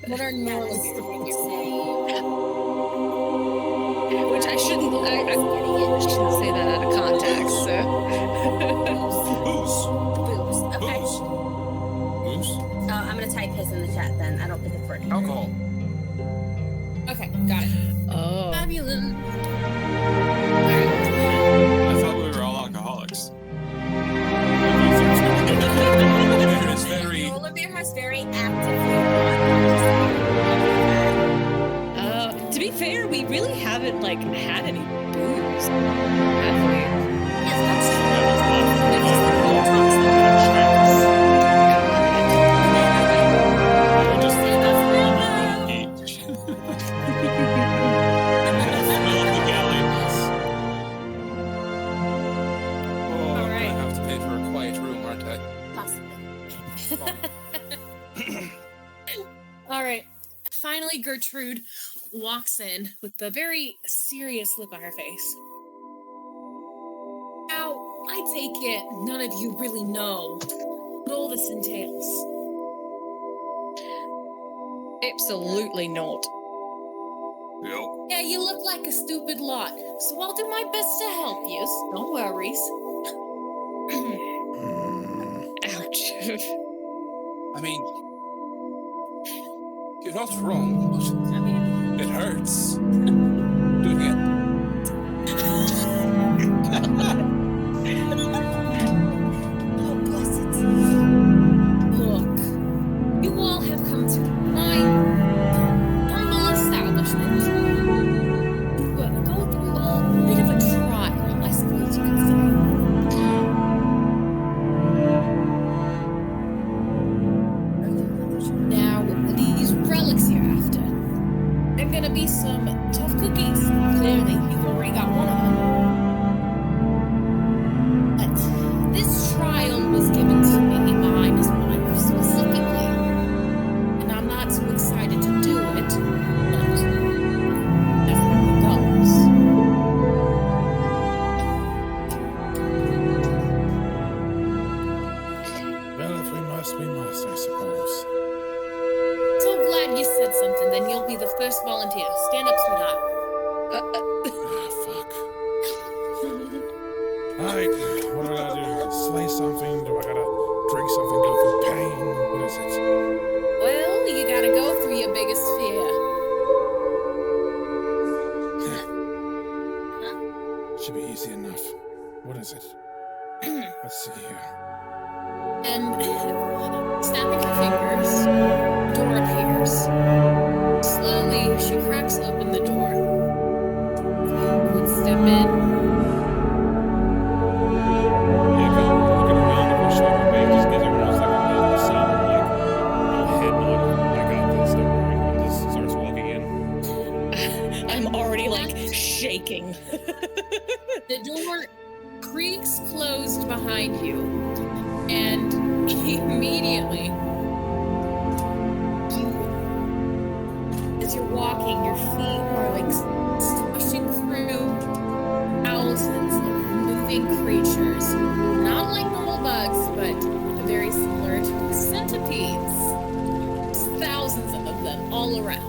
Speaker 3: What are normal
Speaker 5: That is
Speaker 3: fears?
Speaker 5: what you say.
Speaker 6: which I shouldn't. I shouldn't say that out of context. So,
Speaker 8: Booze.
Speaker 5: Boobs. Okay.
Speaker 8: Booze. Moose?
Speaker 5: I'm gonna type his in the chat then. I don't think it's working.
Speaker 4: Alcohol.
Speaker 3: Okay, got it.
Speaker 6: oh,
Speaker 3: Fabulous.
Speaker 8: I thought we were all alcoholics.
Speaker 4: It's very.
Speaker 5: Olivia has very actively.
Speaker 6: to be fair, we really haven't like had any booze, have we?
Speaker 5: Yes, that's true. There's just the whole talks that we
Speaker 8: Just
Speaker 5: say that's
Speaker 8: Smell of the galley.
Speaker 4: Oh, I'm
Speaker 3: right.
Speaker 4: gonna have to pay for a quiet room, aren't I?
Speaker 5: possibly.
Speaker 3: All right. Finally, Gertrude walks in with a very serious look on her face. Now, I take it none of you really know what all this entails.
Speaker 6: Absolutely not.
Speaker 7: Yep.
Speaker 3: Yeah, you look like a stupid lot, so I'll do my best to help you. No worries.
Speaker 6: Ouch.
Speaker 4: I mean, you're not wrong, but
Speaker 5: I mean,
Speaker 4: it hurts. Do it again.
Speaker 5: oh, bless it.
Speaker 3: Look, you all have come to my humble establishment to go through a bit of a trial, I suppose you could say. Now, these relics you're after, they're gonna be some tough cookies. Clearly, you've already got one of them. But this trial was given to me by Miss Meyer specifically, and I'm not so excited to do it, but everything goes.
Speaker 2: Well, if we must, I suppose.
Speaker 3: So glad you said something, then you'll be the first volunteer. Stand up, sweetheart.
Speaker 2: Ah, fuck. Alright, what do I gotta do? Slay something? Do I gotta drink something? Go through pain? What is it?
Speaker 3: Well, you gotta go through your biggest fear.
Speaker 2: Should be easy enough. What is it? Let's see here.
Speaker 3: And snapping her fingers, the door appears. Slowly, she cracks open the door. You would step in.
Speaker 2: Yeah, kind of looking around the bush like a baby, just gives everyone else like a sound, like, head nod, like out this, don't worry, and just starts walking in.
Speaker 6: I'm already like shaking.
Speaker 3: The door creaks closed behind you, and immediately, as you're walking, your feet are like pushing through thousands of moving creatures. Not like normal bugs, but very similar to centipedes. Just thousands of them all around.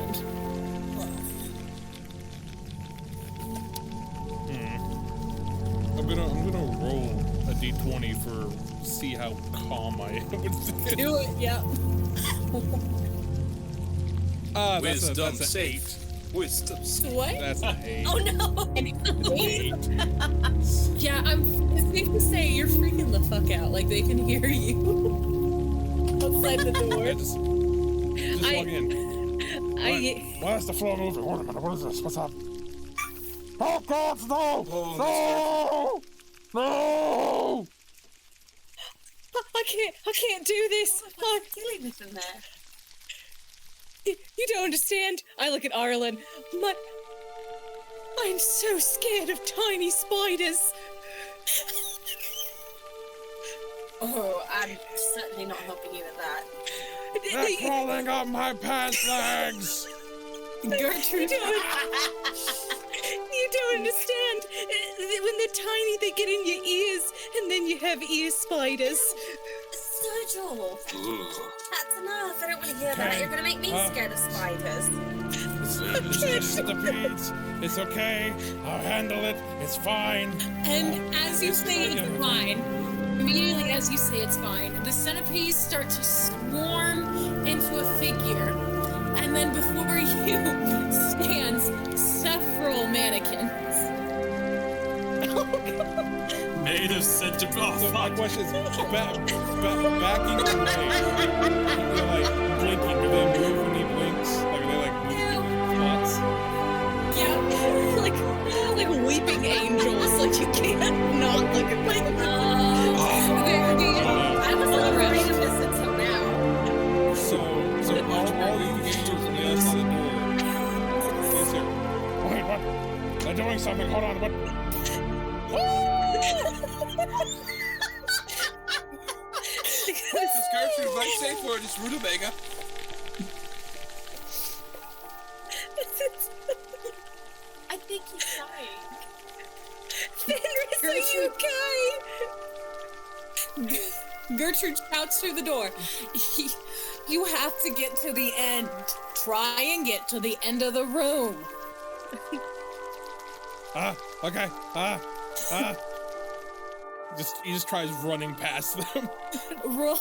Speaker 2: I'm gonna roll a d20 for see how calm I am with this.
Speaker 3: Do it, yeah.
Speaker 2: That's
Speaker 4: Wisdom
Speaker 2: an
Speaker 4: saved.
Speaker 2: 8.
Speaker 4: Wisdom.
Speaker 3: What?
Speaker 2: That's an 8.
Speaker 3: Oh no!
Speaker 2: 8.
Speaker 3: Yeah, it's safe to say you're freaking the fuck out. Like they can hear you outside the door.
Speaker 2: Yeah, just walk in. Why is the floor moving? Hold a minute, what is this? What's up? Oh God, no!
Speaker 4: Oh,
Speaker 2: No!
Speaker 6: I can't do this.
Speaker 5: What's dealing with them there?
Speaker 6: You don't understand. I look at Ireland. I'm so scared of tiny spiders.
Speaker 5: Oh, I'm certainly not helping you with that.
Speaker 2: They're crawling up my pants legs!
Speaker 3: Gertrude.
Speaker 6: You don't understand. When they're tiny, they get in your ears, and then you have ear spiders.
Speaker 5: Sergio,
Speaker 7: Ugh.
Speaker 5: that's enough. I don't want to hear that. You're going to make me scared of spiders.
Speaker 2: Centipedes. It's okay. I'll handle it. It's fine.
Speaker 3: And as you say it's fine, immediately as you say it's fine, the centipedes start to swarm into a figure. And then before you stands several mannequins.
Speaker 8: Made of centipede. Oh,
Speaker 2: So my
Speaker 8: fuck.
Speaker 2: question is, backing away, they're like blinking. Do they move when he blinks? Like, are they like moving spots?
Speaker 3: Yeah.
Speaker 6: like weeping angels. Like you can't not look at them.
Speaker 5: I was not afraid of this until now.
Speaker 2: So all the angels on the other side of the door. Yes, sir. Wait, what? They're doing something. Hold on, what?
Speaker 4: It's Gertrude, right? Safe word. It's Rutabaga.
Speaker 5: I think he's dying.
Speaker 6: Fenris, are you okay?
Speaker 3: Gertrude shouts through the door. You have to get to the end. Try and get to the end of the room.
Speaker 2: Okay. He just tries running past them.
Speaker 3: Roll.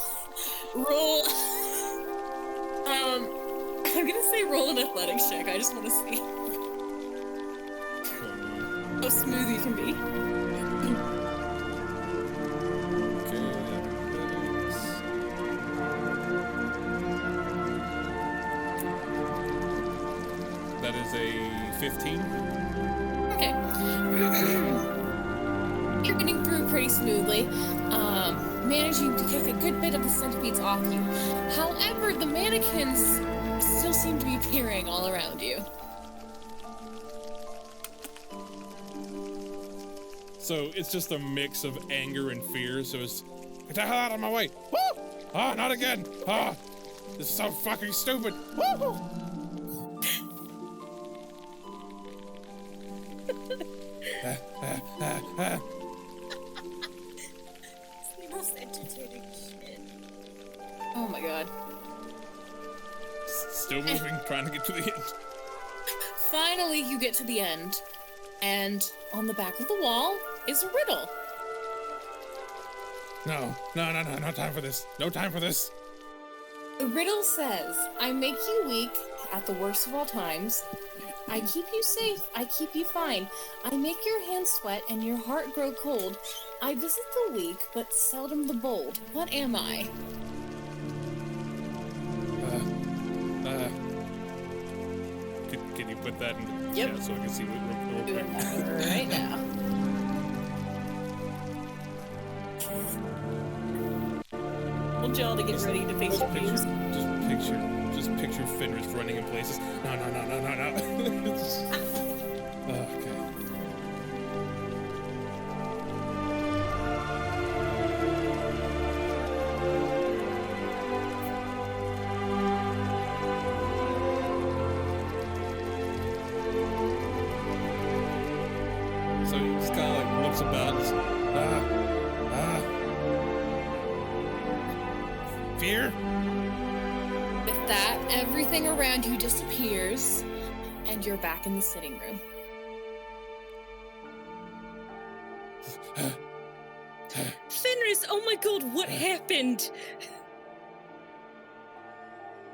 Speaker 3: I'm gonna say roll an athletics check. I just want to see how smooth you can be.
Speaker 2: That is a 15.
Speaker 3: Okay. You're getting through pretty smoothly, managing to kick a good bit of the centipedes off you. However, the mannequins still seem to be appearing all around you.
Speaker 2: So it's just a mix of anger and fear. So it's, get the hell out of my way. Woo! Ah, not again. Ah, this is so fucking stupid. Woo!
Speaker 5: It's the most entertaining shit.
Speaker 3: Oh my god.
Speaker 2: Still moving, trying to get to the end.
Speaker 3: Finally, you get to the end, and on the back of the wall is a riddle.
Speaker 2: No, time for this. No time for this.
Speaker 3: The riddle says, I make you weak at the worst of all times. I keep you safe, I keep you fine. I make your hands sweat and your heart grow cold. I visit the weak, but seldom the bold. What am I?
Speaker 2: Can you put that in the
Speaker 3: Yep.
Speaker 2: chat so I can see what real
Speaker 3: Doing
Speaker 2: quick?
Speaker 3: that right now. Told y'all to get ready to face your fears.
Speaker 2: Just picture Fenris running in places. No. Okay. So he just kind of like looks about. And fear?
Speaker 3: With that, everything around you disappears, and you're back in the sitting room.
Speaker 6: Fenris, oh my god, what happened?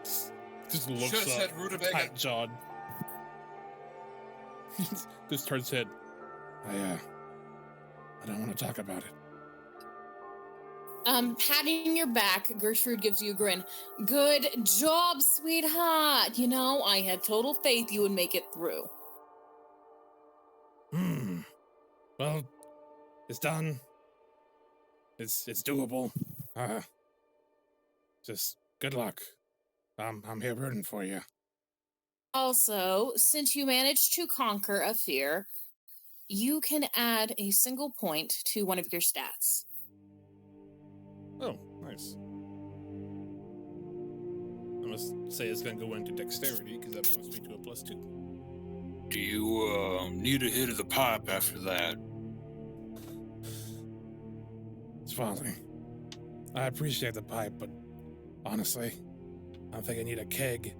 Speaker 2: Just looks
Speaker 4: Should've said
Speaker 2: up,
Speaker 4: Rutabaga.
Speaker 2: tight-jawed. Just turns his head. I don't want to talk about it.
Speaker 3: Patting your back, Gertrude gives you a grin. Good job, sweetheart. You know, I had total faith you would make it through.
Speaker 2: Well, it's done. It's doable. Just good luck. I'm here rooting for you.
Speaker 3: Also, since you managed to conquer a fear, you can add a single point to one of your stats.
Speaker 2: Oh, nice. I must say it's gonna go into dexterity because that puts me to a +2.
Speaker 7: Do you need a hit of the pipe after that?
Speaker 2: It's folly. I appreciate the pipe, but honestly, I think I need a keg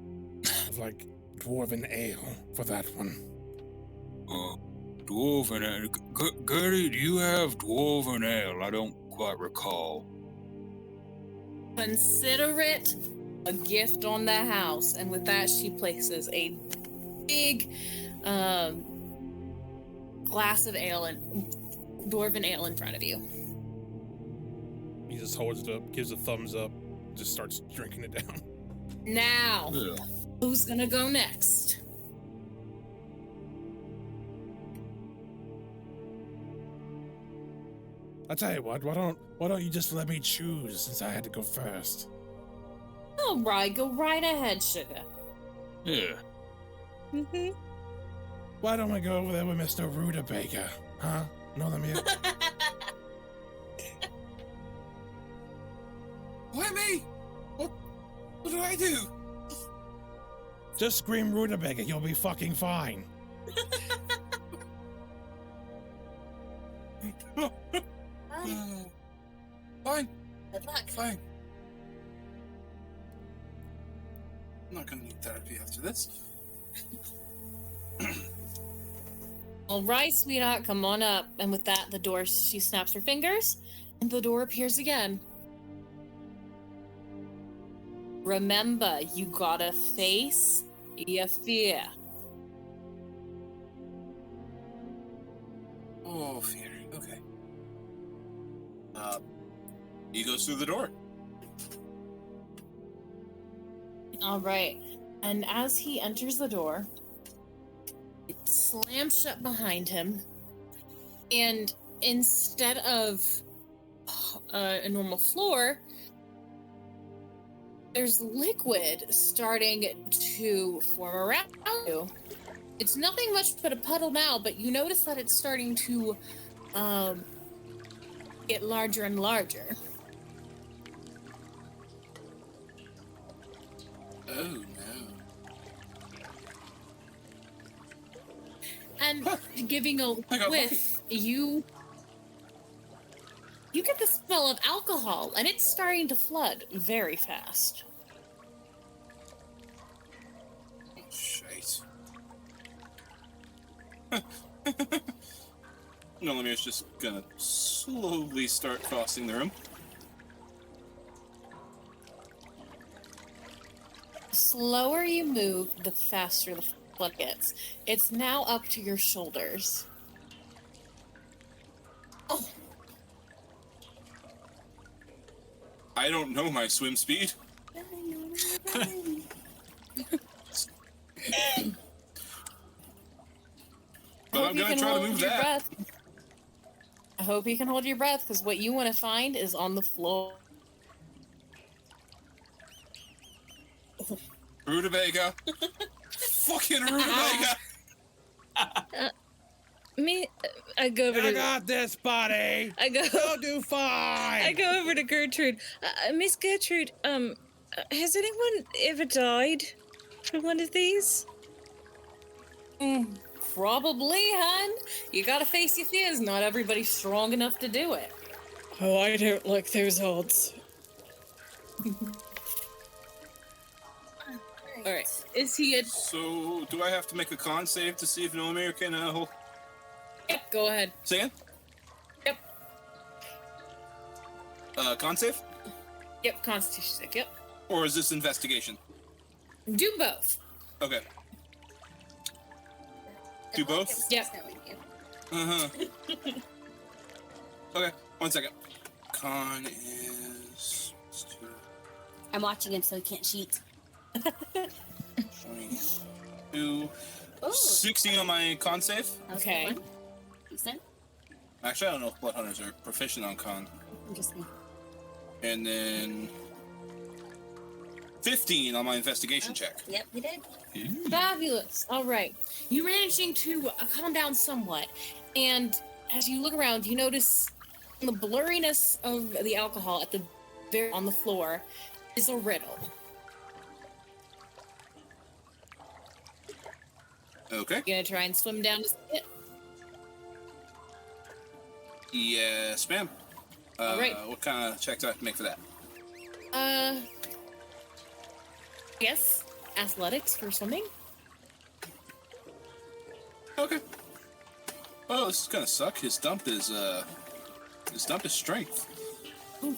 Speaker 2: of like dwarven ale for that one.
Speaker 7: Dwarven ale. Gertie, do you have dwarven ale? I don't quite recall.
Speaker 3: Consider it a gift on the house. And with that, she places a big glass of ale and dwarven ale in front of you.
Speaker 2: He just holds it up, gives a thumbs up, just starts drinking it down.
Speaker 3: Now,
Speaker 7: Yeah.
Speaker 3: who's gonna go next?
Speaker 2: I tell you what, why don't you just let me choose since I had to go first?
Speaker 3: All right, go right ahead, sugar.
Speaker 7: Yeah.
Speaker 6: Mm-hmm.
Speaker 2: Why don't we go over there with Mr. Rutabaga? Huh? Know them yet?
Speaker 4: Why me? What do I do?
Speaker 2: Just scream Rutabaga, you'll be fucking fine.
Speaker 4: Fine,
Speaker 5: Good luck.
Speaker 4: fine. I'm not gonna need therapy after this.
Speaker 3: All right, sweetheart, come on up. And with that, the door, she snaps her fingers, and the door appears again. Remember, you gotta face your fear.
Speaker 4: Oh, fear. Okay. He goes through the door.
Speaker 3: All right. And as he enters the door, it slams shut behind him. And instead of a normal floor, there's liquid starting to form around you. It's nothing much but a puddle now, but you notice that it's starting to get larger and larger.
Speaker 4: Oh, no.
Speaker 3: And giving a whiff, you get the smell of alcohol, and it's starting to flood very fast.
Speaker 4: Oh, shite. Nomire's just gonna slowly start crossing the room.
Speaker 3: The slower you move, the faster the flood gets. It's now up to your shoulders. Oh,
Speaker 4: I don't know my swim speed. But I'm gonna try to move that.
Speaker 3: Breath. I hope you can hold your breath, because what you want to find is on the floor.
Speaker 4: Rutabaga. Fucking Rutabaga.
Speaker 6: I go over
Speaker 2: I
Speaker 6: to.
Speaker 2: got this, buddy. You'll do fine.
Speaker 6: I go over to Gertrude. Miss Gertrude, has anyone ever died from one of these?
Speaker 3: Probably, hon. You gotta face your fears. Not everybody's strong enough to do it.
Speaker 6: Oh, I don't like those odds.
Speaker 3: All right. Is he a...
Speaker 4: So, do I have to make a con save to see if Nomire can hold?
Speaker 3: Yep, go ahead.
Speaker 4: Say again?
Speaker 3: Yep.
Speaker 4: Con save?
Speaker 3: Yep, Constitution save. Yep.
Speaker 4: Or is this investigation?
Speaker 3: Do both.
Speaker 4: Okay. Do both?
Speaker 3: Yep.
Speaker 4: Uh-huh. Okay, 1 second. Con is...
Speaker 5: I'm watching him so he can't cheat.
Speaker 4: 22... 16 on my con save.
Speaker 3: Okay.
Speaker 5: Decent.
Speaker 4: Actually, I don't know if Bloodhunters are proficient on con.
Speaker 5: Interesting.
Speaker 4: And then... 15 on my investigation check.
Speaker 5: Yep, you did.
Speaker 3: Fabulous. All right. You're managing to calm down somewhat. And as you look around, you notice the blurriness of the alcohol at the very on the floor is a riddle.
Speaker 4: Okay.
Speaker 3: You gonna try and swim down to see it?
Speaker 4: Yes, ma'am.
Speaker 3: All right.
Speaker 4: What kind of check do I have to make for that?
Speaker 3: Yes. Athletics for swimming.
Speaker 4: Okay. Oh, this is gonna suck. His dump is strength.
Speaker 3: Ooh.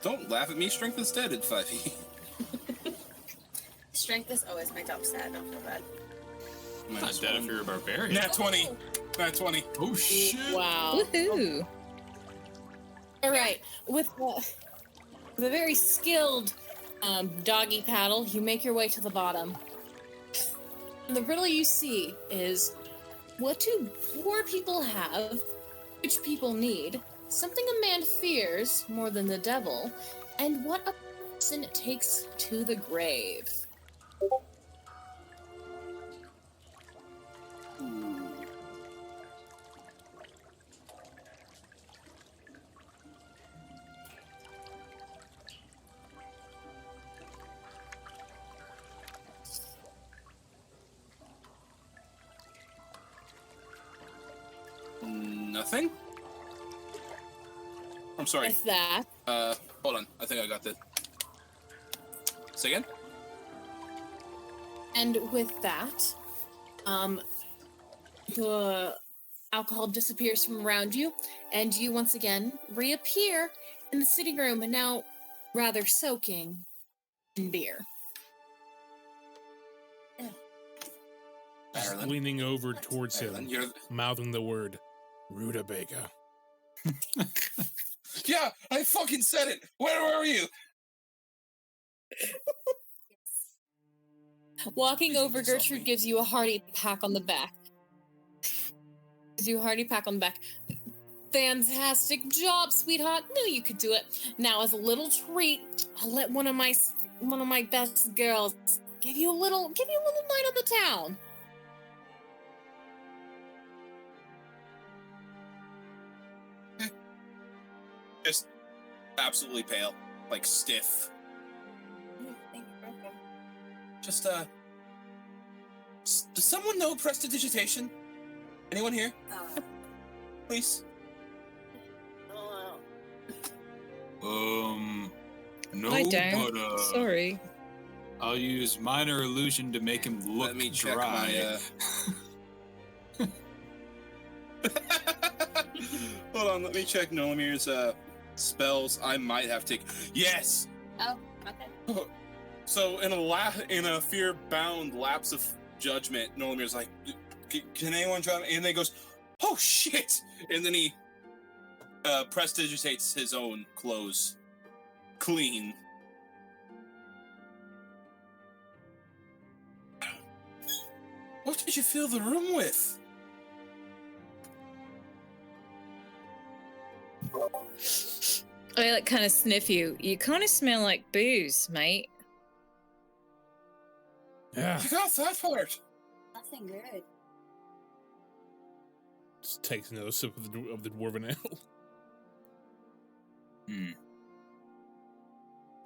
Speaker 4: Don't laugh at me. Strength instead at 5e.
Speaker 5: Strength is always my top stat. Don't feel bad.
Speaker 8: Not dead if you're a barbarian.
Speaker 4: Nat 20. Nat 20.
Speaker 8: Oh shit!
Speaker 3: Wow.
Speaker 6: Woohoo!
Speaker 3: All right. With a very skilled doggy paddle, you make your way to the bottom. And the riddle you see is, what do poor people have, rich people need, something a man fears more than the devil, and what a person takes to the grave?
Speaker 4: Nothing? I'm sorry.
Speaker 3: With that,
Speaker 4: Hold on. I think I got the... Say again?
Speaker 3: and with that, The alcohol disappears from around you, and you once again reappear in the sitting room, and now rather soaking in beer.
Speaker 2: Just
Speaker 4: Ireland.
Speaker 2: leaning over towards
Speaker 4: Ireland,
Speaker 2: him, mouthing the word Rutabaga.
Speaker 4: Yeah, I fucking said it. Where were you?
Speaker 3: Walking over, Gertrude gives you a hearty pat on the back. Fantastic job, sweetheart. Knew you could do it. Now, as a little treat, I'll let one of my best girls give you a little night on the town.
Speaker 4: Just absolutely pale, like stiff. Just does someone know prestidigitation? Anyone here? Please.
Speaker 7: No,
Speaker 6: I don't.
Speaker 7: but
Speaker 6: Sorry.
Speaker 7: I'll use minor illusion to make him look
Speaker 4: Let me check
Speaker 7: dry.
Speaker 4: my. Hold on, let me check Nomimir's spells. I might have taken. Yes.
Speaker 5: Oh, okay.
Speaker 4: So in a fear-bound lapse of judgment, Nomimir's like, "Can anyone drive?" And then he goes, "Oh shit!" And then he prestidigitates his own clothes clean. What did you fill the room with?
Speaker 6: I like kind of sniff you. You kind of smell like booze, mate.
Speaker 2: Yeah.
Speaker 4: You got that part.
Speaker 5: Nothing good.
Speaker 2: Just takes another sip of the dwarven ale.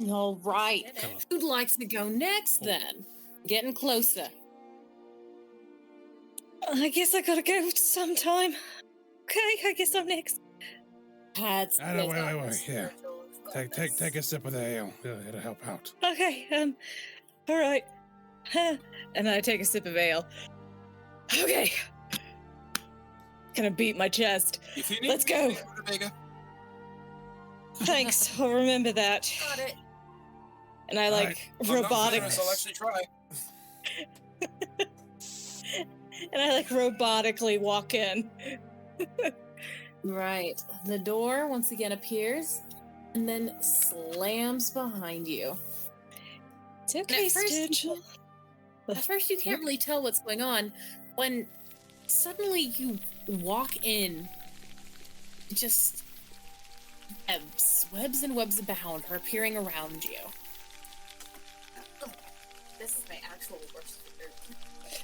Speaker 3: All right.
Speaker 2: Come on.
Speaker 3: Who'd like to go next then? Getting closer.
Speaker 6: I guess I gotta go sometime. Okay, I guess I'm next.
Speaker 3: That's
Speaker 2: Wait. Yeah. Take a sip of the ale. It'll help out.
Speaker 6: Okay, all right. And I take a sip of ale. Okay. Gonna beat my chest.
Speaker 4: If you need
Speaker 6: Let's go.
Speaker 4: Rutabaga.
Speaker 6: Thanks, I'll remember that.
Speaker 5: Got it.
Speaker 6: And I like
Speaker 4: I'm not
Speaker 6: robotic.
Speaker 4: generous, I'll actually try.
Speaker 6: And I like robotically walk in.
Speaker 3: Right. The door once again appears and then slams behind you.
Speaker 6: It's okay,
Speaker 3: At first,
Speaker 6: Sturgill.
Speaker 3: At first, you can't really tell what's going on when suddenly you walk in. Just webs and webs abound are appearing around you.
Speaker 5: This is my actual worst fear.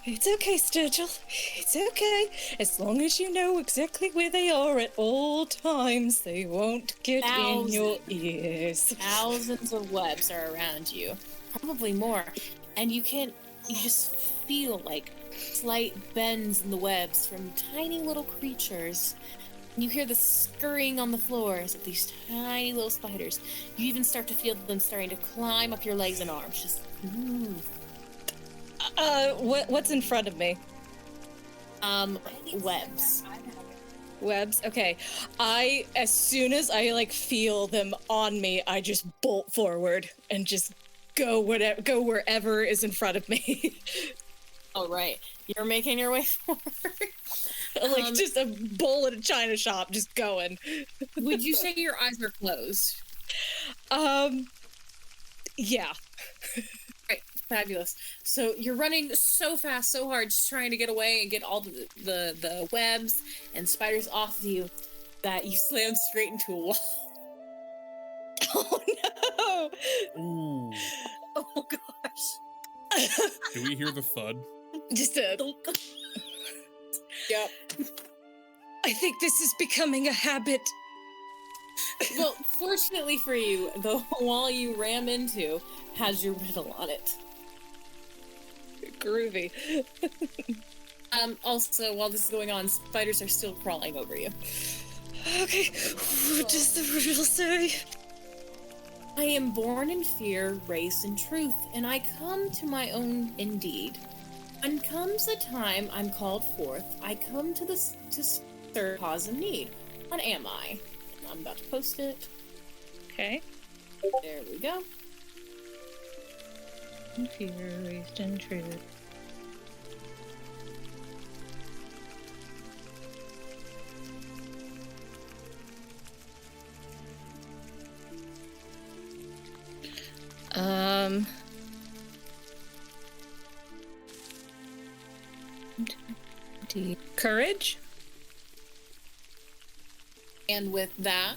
Speaker 6: It's okay, Sturgill. It's okay. As long as you know exactly where they are at all times, they won't get in your ears.
Speaker 3: Thousands of webs are around you, probably more, and you just feel like slight bends in the webs from tiny little creatures. You hear the scurrying on the floors of these tiny little spiders. You even start to feel them starting to climb up your legs and arms. Just
Speaker 6: What's in front of me?
Speaker 3: Webs.
Speaker 6: Webs. Okay. As soon as I like feel them on me, I just bolt forward and just go wherever is in front of me.
Speaker 3: All right, you're making your way forward.
Speaker 6: Like just a bull at a china shop, just going.
Speaker 3: Would you say your eyes are closed?
Speaker 6: Yeah.
Speaker 3: Right, fabulous. So you're running so fast, so hard, just trying to get away and get all the webs and spiders off of you that you slam straight into a wall.
Speaker 6: Oh no!
Speaker 2: Ooh.
Speaker 3: Oh gosh.
Speaker 2: Do we hear the thud?
Speaker 6: Just a.
Speaker 3: Yep.
Speaker 6: I think this is becoming a habit.
Speaker 3: Well, fortunately for you, the wall you ram into has your riddle on it.
Speaker 6: Groovy.
Speaker 3: Also, while this is going on, spiders are still crawling over you.
Speaker 6: Okay, what does the riddle say?
Speaker 3: I am born in fear, raised in truth, and I come to my own indeed. When comes the time I'm called forth, I come to serve cause of need. What am I? I'm about to post it.
Speaker 6: Okay.
Speaker 3: There we go.
Speaker 6: Confused and true. Courage?
Speaker 3: And with that,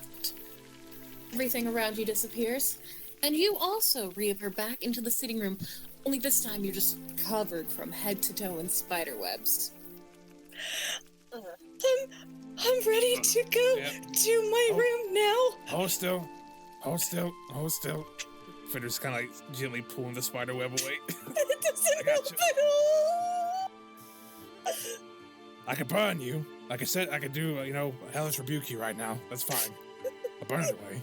Speaker 3: everything around you disappears, and you also reappear back into the sitting room, only this time you're just covered from head to toe in spider webs.
Speaker 6: I'm ready to go to my room now.
Speaker 2: Hold still. Hold still. Hold still. Fenrir's kind of like gently pulling the spider web away.
Speaker 6: It doesn't help at all.
Speaker 2: I could burn you. Like I said, I could do, hellish rebuke you right now. That's fine. I'll burn it away.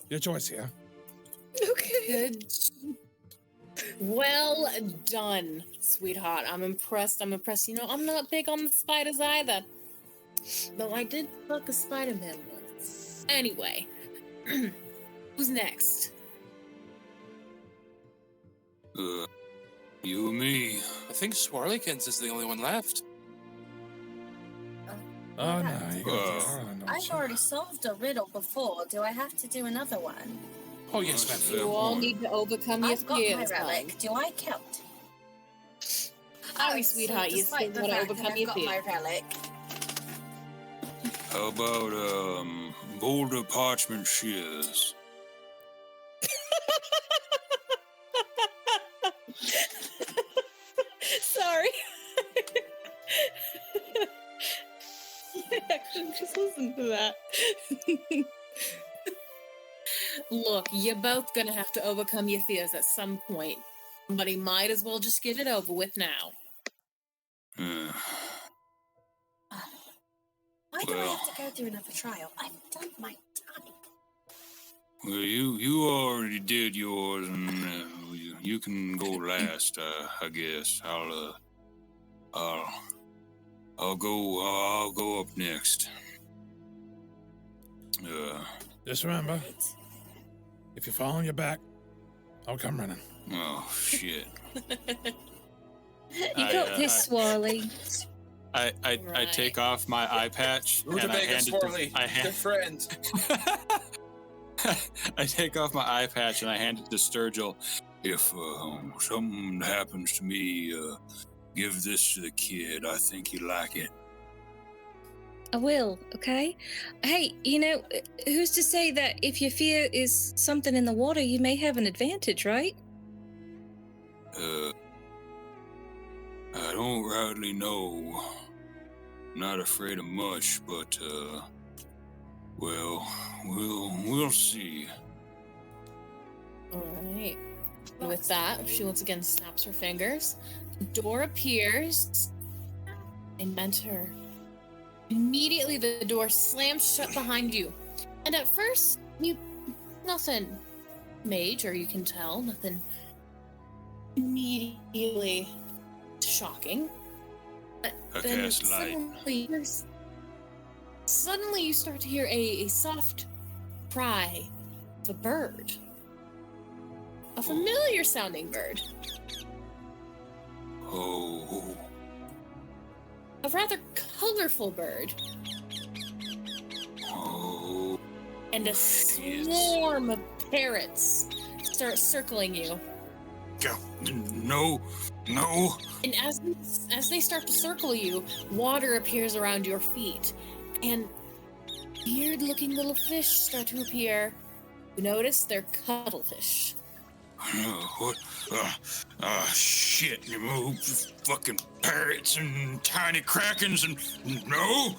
Speaker 2: Your choice here.
Speaker 6: Okay.
Speaker 3: Good. Well done, sweetheart. I'm impressed. You know, I'm not big on the spiders either. Though I did fuck a Spider-Man once. Anyway, who's next?
Speaker 7: You and me.
Speaker 9: I think Swarlykins is the only one left.
Speaker 2: Oh, no. You
Speaker 5: I've already solved a riddle before. Do I have to do another one?
Speaker 9: Oh, yes, ma'am.
Speaker 3: You all need to overcome your
Speaker 5: I've got my
Speaker 3: fears.
Speaker 5: relic. Do I count?
Speaker 3: Sorry, sweetheart. You still
Speaker 5: despite the
Speaker 3: want to
Speaker 5: fact that
Speaker 3: overcome
Speaker 5: I've
Speaker 3: your
Speaker 5: got
Speaker 3: fears.
Speaker 5: my relic.
Speaker 7: How about, boulder parchment shears?
Speaker 6: Sorry. Actually, just listen to that.
Speaker 3: Look, you're both gonna have to overcome your fears at some point. But he might as well just get it over with now.
Speaker 5: Why do I have to go through another trial? I've done my time.
Speaker 7: Well, you already did yours, and you can go last. I guess I'll go up next.
Speaker 2: Just remember, if you fall on your back, I'll come running.
Speaker 7: Oh shit!
Speaker 6: You got this, Swarly.
Speaker 8: I take off my eye patch and I hand it to
Speaker 9: good friend.
Speaker 7: I take off my eye patch and I hand it to Sturgill. If something happens to me, give this to the kid. I think he'd like it.
Speaker 6: I will, okay? Hey, who's to say that if your fear is something in the water, you may have an advantage, right?
Speaker 7: I don't rightly know. Not afraid of much, but, well, we'll see.
Speaker 3: Alright. With that, she once again snaps her fingers. The door appears and enter. Immediately, the door slams shut behind you. And at first, nothing major, you can tell. Nothing immediately shocking. But
Speaker 7: I
Speaker 3: then
Speaker 7: cast light.
Speaker 3: suddenly you start to hear a soft cry of a bird. A familiar sounding bird.
Speaker 7: Oh.
Speaker 3: A rather colorful bird.
Speaker 7: Oh.
Speaker 3: And a swarm of parrots start circling you.
Speaker 7: Go. No.
Speaker 3: And as they start to circle you, water appears around your feet. And weird-looking little fish start to appear. You notice they're cuttlefish.
Speaker 7: What? Shit, you move. Fucking parrots and tiny krakens and... No!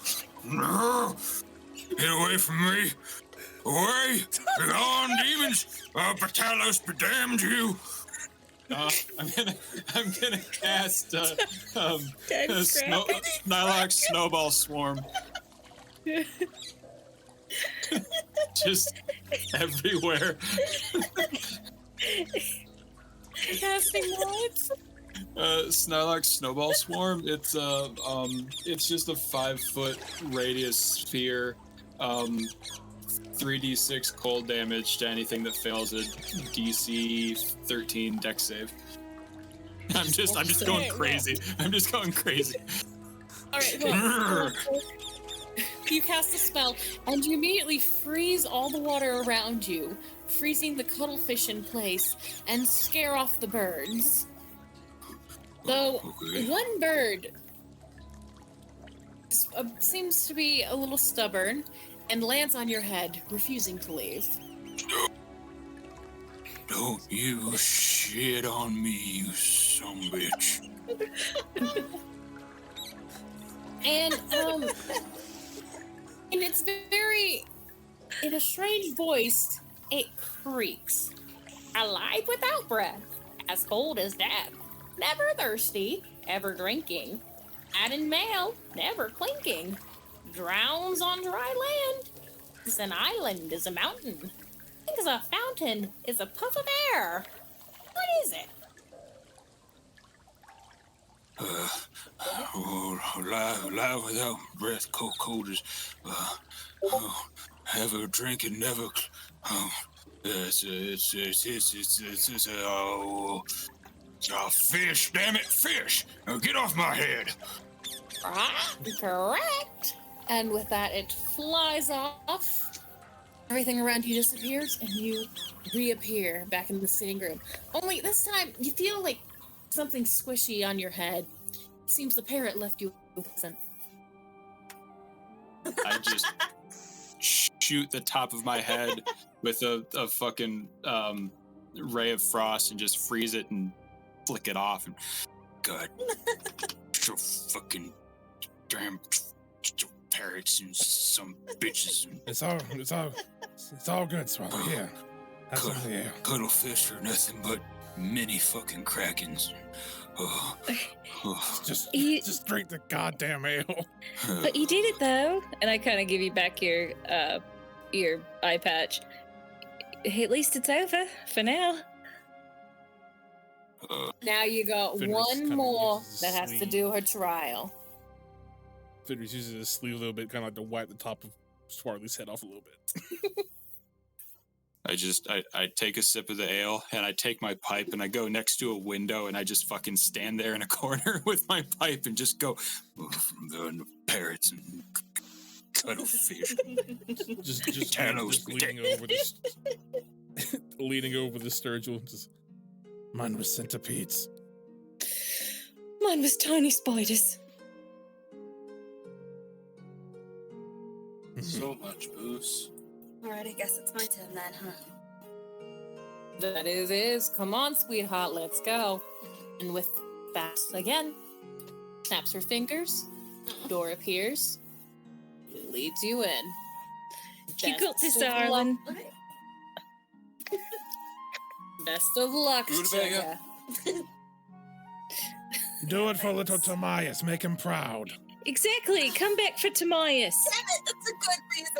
Speaker 7: Get away from me! Away! Begone, demons! Batalos be damned you!
Speaker 8: I'm gonna cast Snylock Snowball Swarm. just everywhere.
Speaker 3: Casting what?
Speaker 8: Snylark Snowball Swarm. It's just a 5-foot radius sphere. 3d6 cold damage to anything that fails a DC 13 Dex save. I'm just going crazy. I'm just going crazy.
Speaker 3: All right, well, you cast a spell, and you immediately freeze all the water around you, freezing the cuttlefish in place, and scare off the birds. Though one bird seems to be a little stubborn and lands on your head, refusing to leave.
Speaker 7: Don't you shit on me, you sumbitch.
Speaker 3: And it's very, in a strange voice, it creaks. Alive without breath, as cold as death, never thirsty, ever drinking, ad in mail, never clinking, drowns on dry land, is an island, is a mountain, is a fountain, is a puff of air. What is it?
Speaker 7: Lie without breath, cold as, ever drinking, never, it's a fish, damn it, fish! Now get off my head!
Speaker 3: Correct. And with that, it flies off. Everything around you disappears, and you reappear back in the sitting room. Only this time, you feel like something squishy on your head. It seems the parrot left you with some.
Speaker 8: I just shoot the top of my head with a fucking ray of frost and just freeze it and flick it off. And
Speaker 7: God, so fucking damn parrots and some bitches. And
Speaker 2: It's all good, Swallow. Here. Have some of the ale.
Speaker 7: Cuttlefish are nothing but mini fucking krakens.
Speaker 2: Just drink the goddamn ale.
Speaker 6: But you did it though, and I kind of give you back your eye patch. Hey, at least it's over for now.
Speaker 3: Now you got
Speaker 2: Fenris
Speaker 3: one
Speaker 2: kinda
Speaker 3: more
Speaker 2: uses
Speaker 3: that
Speaker 2: his
Speaker 3: has to
Speaker 2: sleeve.
Speaker 3: do her trial.
Speaker 2: Fenris uses his sleeve a little bit, kind of like to wipe the top of Swarley's head off a little bit.
Speaker 8: I take a sip of the ale and I take my pipe and I go next to a window and I just fucking stand there in a corner with my pipe and just go
Speaker 7: The parrots and cuttlefish.
Speaker 2: just
Speaker 7: Talos,
Speaker 2: leaning over the sturgill. Just, mine was centipedes.
Speaker 6: Mine was tiny spiders.
Speaker 4: So much booze.
Speaker 5: Alright, I guess it's my turn then, huh?
Speaker 3: That is. Come on, sweetheart, let's go. And with that, again, snaps her fingers, door appears, leads you in.
Speaker 6: You got this,
Speaker 3: Best of luck.
Speaker 6: darling.
Speaker 3: Best of luck,
Speaker 4: Rutabaga.
Speaker 3: Jaya.
Speaker 2: Do it for little Tomias. Make him proud.
Speaker 6: Exactly. Come back for Tomias.
Speaker 5: Damn it, that's a good reason.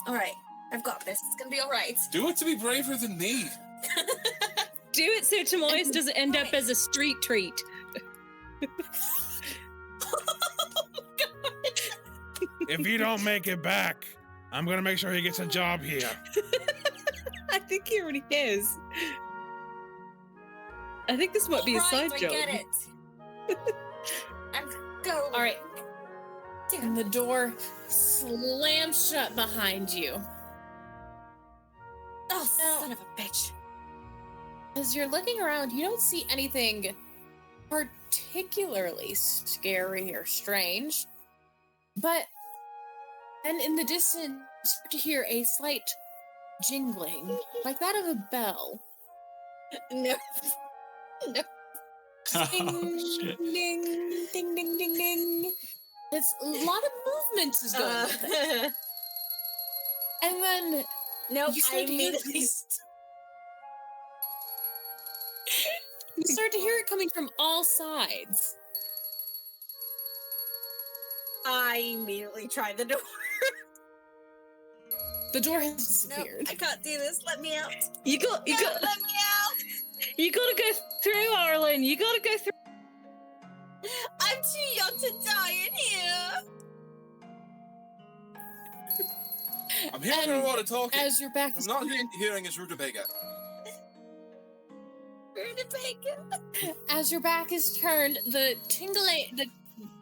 Speaker 5: Alright. I've got this. It's gonna be alright.
Speaker 4: Do it to be braver than me.
Speaker 6: Do it so Tomias doesn't end up as a street treat.
Speaker 2: If you don't make it back, I'm gonna make sure he gets a job here.
Speaker 6: I think he already is. I think this might be a side
Speaker 5: I
Speaker 6: job.
Speaker 5: get it. I'm go.
Speaker 3: All right. And the door slams shut behind you.
Speaker 5: Oh, son of a bitch.
Speaker 3: As you're looking around, you don't see anything particularly scary or strange. But then in the distance, you start to hear a slight jingling, like that of a bell.
Speaker 5: No.
Speaker 3: Ding,
Speaker 8: Oh, shit.
Speaker 3: ding, ding, ding, ding, ding. It's a lot of movement is going with it. And then
Speaker 5: Nope,
Speaker 3: You
Speaker 5: I
Speaker 3: start to hear
Speaker 5: immediately
Speaker 3: you start to hear it coming from all sides.
Speaker 5: I immediately try the door.
Speaker 3: The door has
Speaker 5: No,
Speaker 3: disappeared.
Speaker 5: I can't do this. Let me out.
Speaker 6: You got
Speaker 5: Let me out.
Speaker 6: you gotta go through, Arlen. You gotta go through.
Speaker 5: I'm too young to die in here.
Speaker 4: I'm hearing a lot of talking.
Speaker 3: As your back
Speaker 4: I'm
Speaker 3: is
Speaker 4: not hearing is Rutabaga.
Speaker 5: Rutabaga.
Speaker 3: As your back is turned, the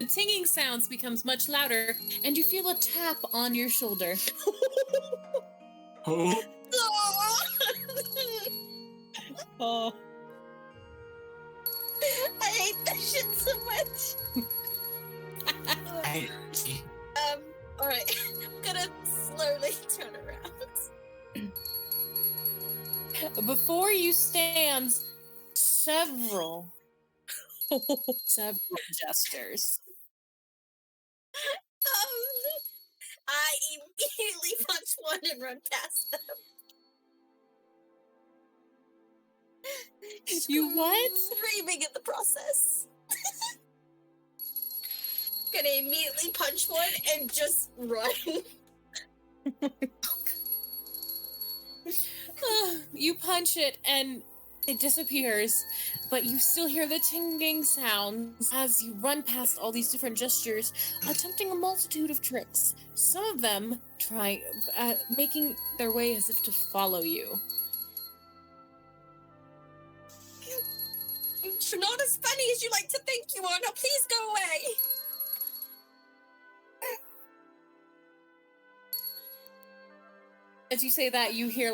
Speaker 3: tinging sounds becomes much louder, and you feel a tap on your shoulder.
Speaker 8: Oh,
Speaker 6: Oh.
Speaker 5: I hate that shit so much. Alright. I'm gonna slowly turn around.
Speaker 3: Before you stands several jesters.
Speaker 5: I immediately punch one and run past them.
Speaker 3: You what?
Speaker 5: Screaming in the process. Gonna immediately punch one and just run.
Speaker 3: You punch it and it disappears, but you still hear the tinging sounds as you run past all these different gestures, attempting a multitude of tricks. Some of them making their way as if to follow you.
Speaker 5: You're not as funny as you like to think you are. Now please go away.
Speaker 3: As you say that, you hear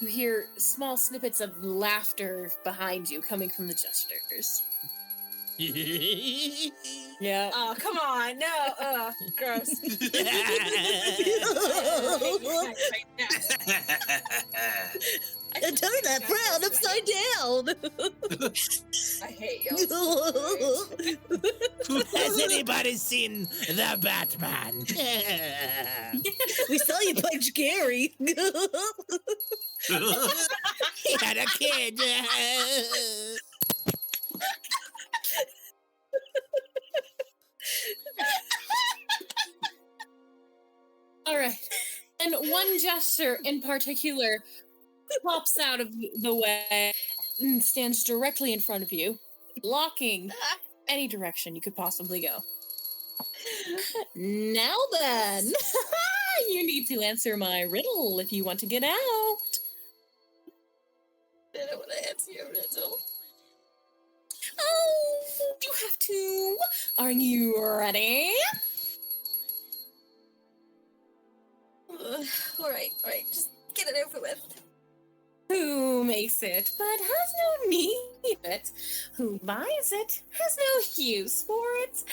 Speaker 3: you hear small snippets of laughter behind you coming from the jesters. Yeah.
Speaker 5: Oh, come on. No. Gross.
Speaker 6: And turn that frown upside down.
Speaker 5: I hate you.
Speaker 10: Has anybody seen the Batman?
Speaker 6: We saw you punch Gary.
Speaker 10: He had a kid.
Speaker 3: All right. And one jester in particular pops out of the way and stands directly in front of you, blocking any direction you could possibly go. Now then, you need to answer my riddle if you want to get out.
Speaker 5: I don't want to answer your riddle.
Speaker 3: Oh, you have to. Are you ready?
Speaker 5: All right. Just get it over with.
Speaker 3: Who makes it but has no need of it? Who buys it has no use for it?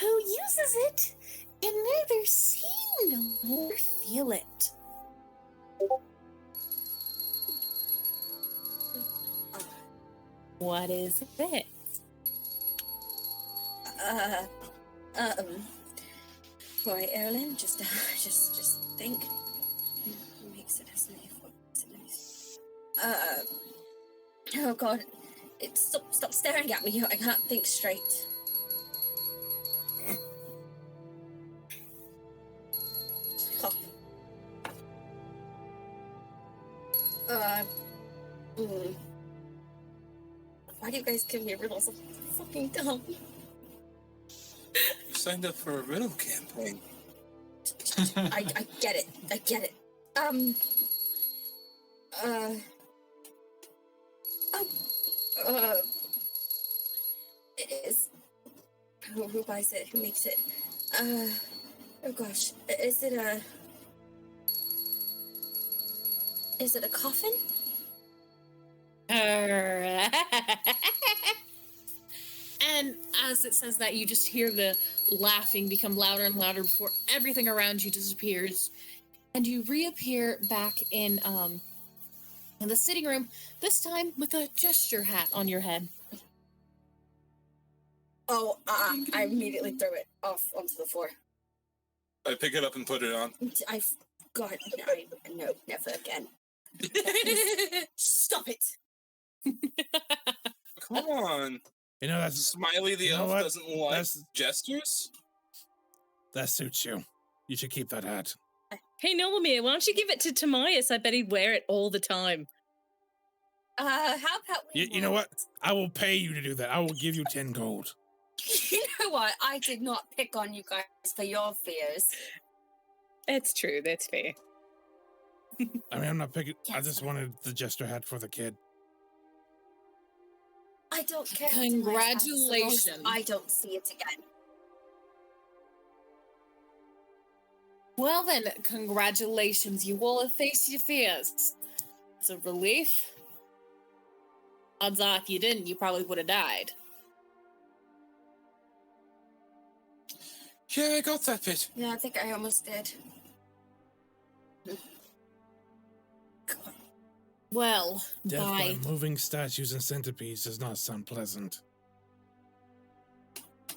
Speaker 3: Who uses it can neither see nor feel it? What is it?
Speaker 5: All right, Erlen, just think. Who makes it has no oh god. Stop staring at me. I can't think straight. Oh. Why do you guys give me riddles? I'm fucking dumb.
Speaker 4: You signed up for a riddle campaign.
Speaker 5: I get it. It is. Who buys it? Who makes it? Oh gosh. Is it a coffin?
Speaker 3: And as it says that, you just hear the laughing become louder and louder before everything around you disappears, and you reappear back in the sitting room. This time with a gesture hat on your head.
Speaker 5: Oh, I immediately throw it off onto the floor.
Speaker 4: I pick it up and put it on.
Speaker 5: No, never again. Stop it.
Speaker 4: Come on.
Speaker 2: You know, that's
Speaker 4: Smiley the
Speaker 2: You know
Speaker 4: elf
Speaker 2: what?
Speaker 4: doesn't like
Speaker 2: That's-
Speaker 4: gestures?
Speaker 2: that suits you. You should keep that hat.
Speaker 6: Hey, Nolomir, why don't you give it to Timaeus? I bet he'd wear it all the time.
Speaker 5: How about we...
Speaker 2: You know what? I will pay you to do that. I will give you 10 gold.
Speaker 5: You know what? I did not pick on you guys for your fears.
Speaker 6: That's true. That's fair.
Speaker 2: I mean, I'm not picking. I
Speaker 5: Yes,
Speaker 2: just
Speaker 5: fine.
Speaker 2: wanted the jester hat for the kid.
Speaker 5: I don't care.
Speaker 3: Congratulations.
Speaker 5: I don't see it again.
Speaker 3: Well then, congratulations. You will have faced your fears. It's a relief. Odds are, if you didn't, you probably would have died.
Speaker 4: Yeah, I got that bit.
Speaker 5: Yeah, I think I almost did.
Speaker 3: Well,
Speaker 2: Death
Speaker 3: by
Speaker 2: by moving statues and centipedes does not sound pleasant.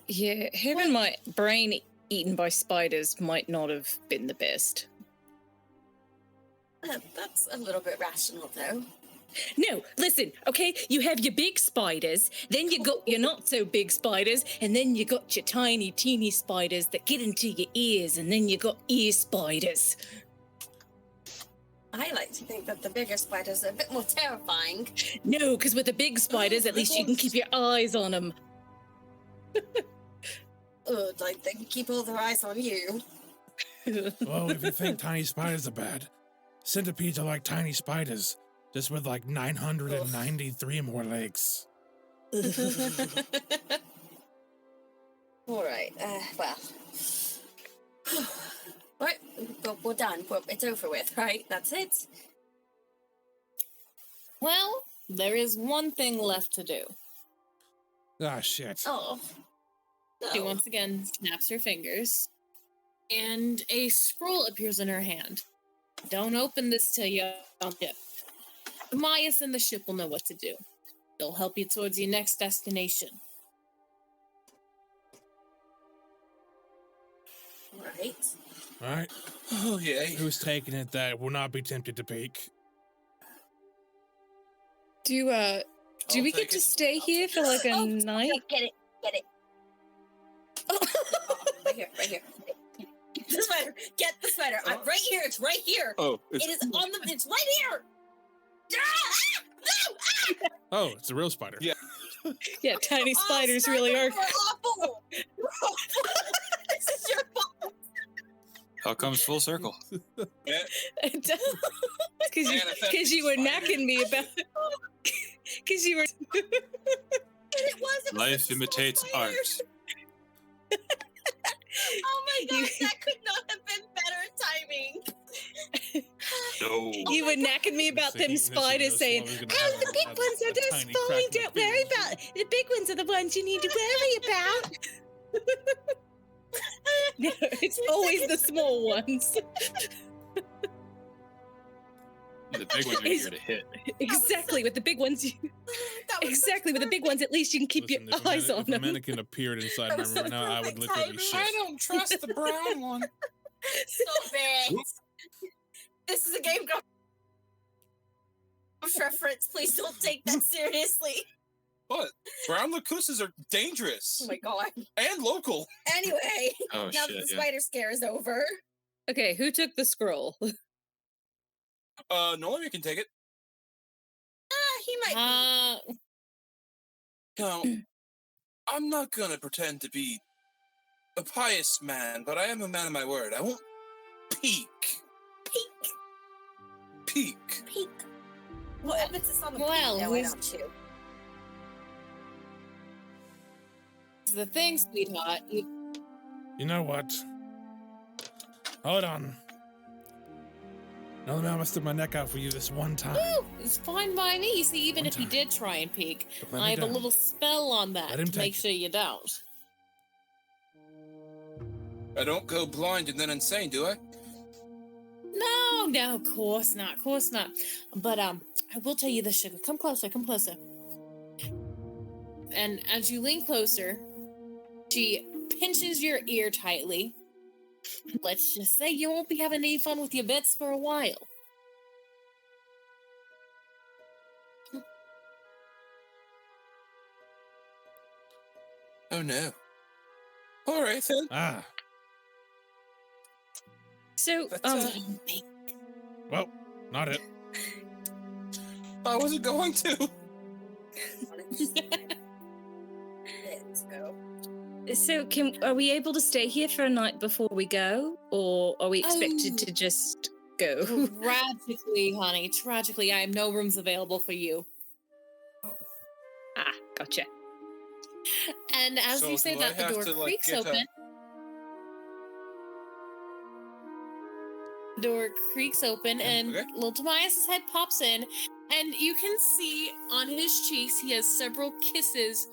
Speaker 6: Yeah, having my brain eaten by spiders might not have been the best.
Speaker 5: That's a little bit rational, though.
Speaker 6: No, listen, okay? You have your big spiders, then you got your not so big spiders, and then you got your tiny, teeny spiders that get into your ears, and then you got ear spiders.
Speaker 5: I like to think that the bigger spiders are a bit more terrifying.
Speaker 6: No, because with the big spiders, at least you can keep your eyes on them.
Speaker 5: Like they can keep all their eyes on you.
Speaker 2: Well, if you think tiny spiders are bad, centipedes are like tiny spiders, just with like 993 more legs.
Speaker 5: All right. Well. Right, we're done. It's over with, right? That's it.
Speaker 3: well, there is one thing left to do.
Speaker 2: Ah, shit.
Speaker 5: Oh.
Speaker 3: She
Speaker 5: No.
Speaker 3: once again snaps her fingers, and a scroll appears in her hand. Don't open this till you're on ship. Mias and the ship will know what to do. They'll help you towards your next destination.
Speaker 5: Right.
Speaker 2: All right.
Speaker 4: Oh, yeah.
Speaker 2: Who's taking it that will not be tempted to peek?
Speaker 6: Do
Speaker 4: I'll
Speaker 6: we
Speaker 4: take
Speaker 6: get to
Speaker 4: it.
Speaker 6: stay here for like a night?
Speaker 5: Get it. Right here. Get the sweater. Get the sweater. I'm right here. It's right here.
Speaker 4: Oh,
Speaker 5: It is on the. It's right here. Ah! No! Ah!
Speaker 2: Oh, it's a real spider.
Speaker 4: Yeah.
Speaker 6: Yeah, tiny
Speaker 5: Oh,
Speaker 6: spiders really are.
Speaker 5: You're awful. This is your fault.
Speaker 8: All comes full circle.
Speaker 6: It does. Because you were knacking me about. Because you were.
Speaker 5: It was
Speaker 8: Life imitates art.
Speaker 5: Oh my gosh, that could not have been better timing.
Speaker 8: No.
Speaker 6: You were knacking me about them spiders, saying, "Oh, the big ones are just fine. Don't worry about it. The big ones are the ones you need to worry about." No, it's always the small ones.
Speaker 8: The big ones are here to hit.
Speaker 6: Exactly, with the big ones. Exactly, with the big ones, at least you can keep your eyes on
Speaker 2: If a
Speaker 6: them.
Speaker 2: mannequin appeared inside my room right now, I would
Speaker 5: perfect
Speaker 2: literally
Speaker 5: timing.
Speaker 2: shit.
Speaker 4: I don't trust the brown one.
Speaker 5: Stop it. This is a Game Grumps reference. Please don't take that seriously.
Speaker 4: What? Brown lacoustas are dangerous
Speaker 5: Oh my god.
Speaker 4: and local.
Speaker 5: Anyway,
Speaker 8: Oh,
Speaker 5: now
Speaker 8: shit,
Speaker 5: that the
Speaker 8: yeah.
Speaker 5: spider scare is over.
Speaker 6: Okay, who took the scroll?
Speaker 4: Nolan, you can take it.
Speaker 5: He might be.
Speaker 4: Now, I'm not gonna pretend to be a pious man, but I am a man of my word. I won't peek. Peek.
Speaker 5: What emphasis on the
Speaker 3: Well,
Speaker 5: peak? No, I
Speaker 3: who's-
Speaker 5: don't chew.
Speaker 3: It's the thing, sweetheart.
Speaker 2: You know what? Hold on. Now I must stick my neck out for you this one time.
Speaker 3: Woo, it's fine by me. You see, even
Speaker 2: One
Speaker 3: if you
Speaker 2: time.
Speaker 3: did try and peek,
Speaker 2: Don't let
Speaker 3: I
Speaker 2: me
Speaker 3: have a
Speaker 2: down.
Speaker 3: little spell on that
Speaker 2: Let him
Speaker 3: to make
Speaker 2: take it.
Speaker 3: sure you don't.
Speaker 4: I don't go blind and then insane, do I?
Speaker 3: No, of course not, But I will tell you this, sugar. Come closer. And as you lean closer, she pinches your ear tightly. Let's just say you won't be having any fun with your bits for a while.
Speaker 4: Oh no. All right then.
Speaker 2: Ah,
Speaker 6: So,
Speaker 2: Well, not it.
Speaker 4: I wasn't going to.
Speaker 5: Let's go.
Speaker 6: So are we able to stay here for a night before we go, or are we expected to just go?
Speaker 3: Tragically, honey, tragically, I have no rooms available for you.
Speaker 6: Ah, gotcha.
Speaker 3: And as
Speaker 4: So
Speaker 3: you say
Speaker 4: do
Speaker 3: that,
Speaker 4: I
Speaker 3: the
Speaker 4: have
Speaker 3: door
Speaker 4: to, like,
Speaker 3: creaks
Speaker 4: get a-
Speaker 3: open. Door creaks open, and
Speaker 4: okay.
Speaker 3: little Tobias' head pops in, and you can see on his cheeks he has several kisses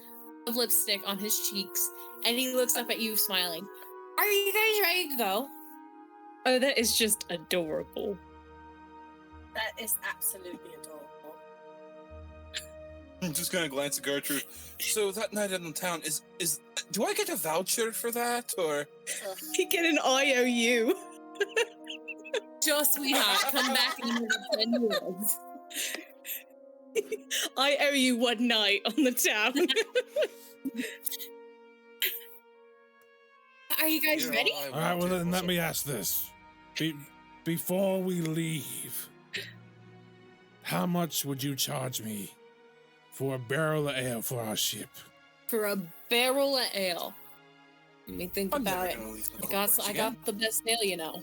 Speaker 3: of lipstick on his cheeks, and he looks up at you smiling. Are you guys ready to go?
Speaker 6: Oh, that is just adorable.
Speaker 5: That is absolutely adorable.
Speaker 4: I'm just gonna glance at Gertrude. So that night in the town is do I get a voucher for that or?
Speaker 6: You get an IOU.
Speaker 3: Just sweetheart, come back in another 10 years.
Speaker 6: I owe you one night on the town.
Speaker 3: Are you guys
Speaker 4: You're
Speaker 3: ready?
Speaker 4: all I
Speaker 2: All right, well
Speaker 4: wanted.
Speaker 2: then let me ask this: before we leave, how much would you charge me for a barrel of ale for our ship?
Speaker 3: For a barrel of ale. Let me think
Speaker 4: I'm
Speaker 3: about
Speaker 4: never
Speaker 3: it.
Speaker 4: gonna leave the
Speaker 3: I
Speaker 4: corpus again.
Speaker 3: got the best ale, you know.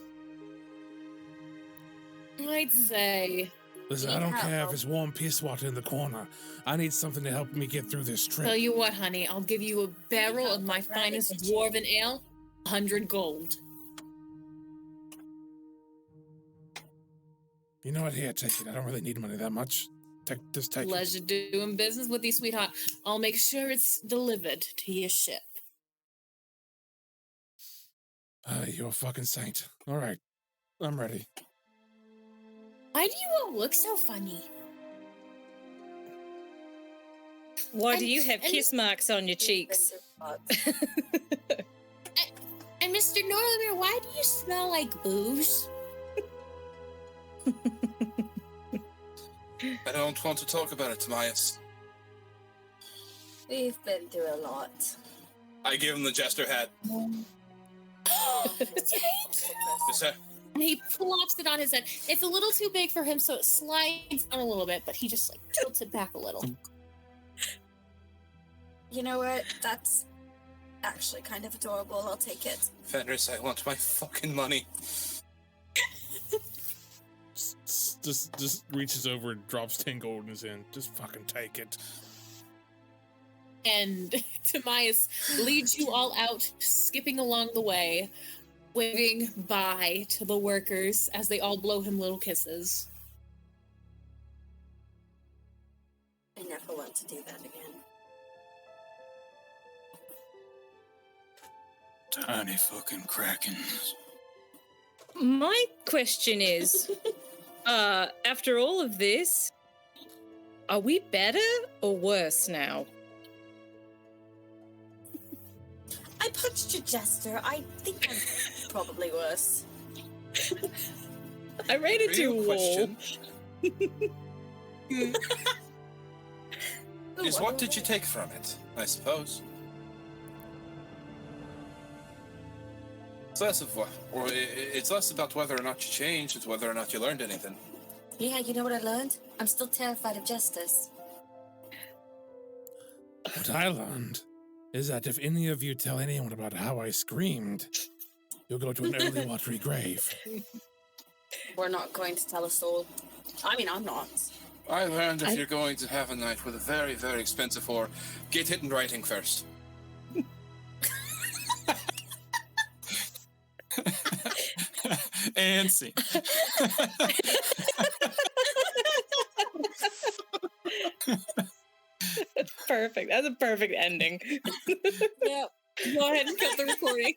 Speaker 3: I'd say.
Speaker 2: Listen, I don't care if it's warm piss water in the corner. I need something to help me get through this trip.
Speaker 3: Tell you what, honey, I'll give you a barrel of my finest dwarven ale, 100 gold.
Speaker 2: You know what? Here, take it. I don't really need money that much. Just take it.
Speaker 3: Pleasure doing business with you, sweetheart. I'll make sure it's delivered to your ship.
Speaker 2: You're a fucking saint. All right, I'm ready.
Speaker 3: Why do you all look so funny?
Speaker 6: Why do you have kiss marks on your cheeks?
Speaker 3: And Mr. Northermere, why do you smell like booze?
Speaker 4: I don't want to talk about it, Tobias.
Speaker 5: We've been through a lot.
Speaker 4: I give him the jester hat.
Speaker 3: Thank you. And he plops it on his head. It's a little too big for him, so it slides down a little bit, but he just like tilts it back a little.
Speaker 5: You know what? That's actually kind of adorable. I'll take it.
Speaker 4: Fenris, I want my fucking money.
Speaker 2: Just reaches over and drops 10 gold in his hand. Just fucking take it.
Speaker 3: And Timaeus leads you all out, skipping along the way, waving bye to the workers as they all blow him little kisses.
Speaker 5: I never want to do that again.
Speaker 7: Tiny fucking krakens.
Speaker 6: My question is, after all of this, are we better or worse now?
Speaker 5: I punched your jester. I think I'm probably worse.
Speaker 6: I ran into a wall.
Speaker 4: Is what did you take from it, I suppose? It's less of what, or it's less about whether or not you changed, it's whether or not you learned anything.
Speaker 5: Yeah, you know what I learned? I'm still terrified of jesters.
Speaker 2: What I learned is that if any of you tell anyone about how I screamed, you'll go to an early watery grave.
Speaker 5: We're not going to tell a soul. I mean, I'm not.
Speaker 4: I learned if you're going to have a night with a very, very expensive whore, get it in writing first.
Speaker 8: And scene.
Speaker 6: Perfect. That's a perfect ending.
Speaker 3: Yep. Go ahead and cut the recording.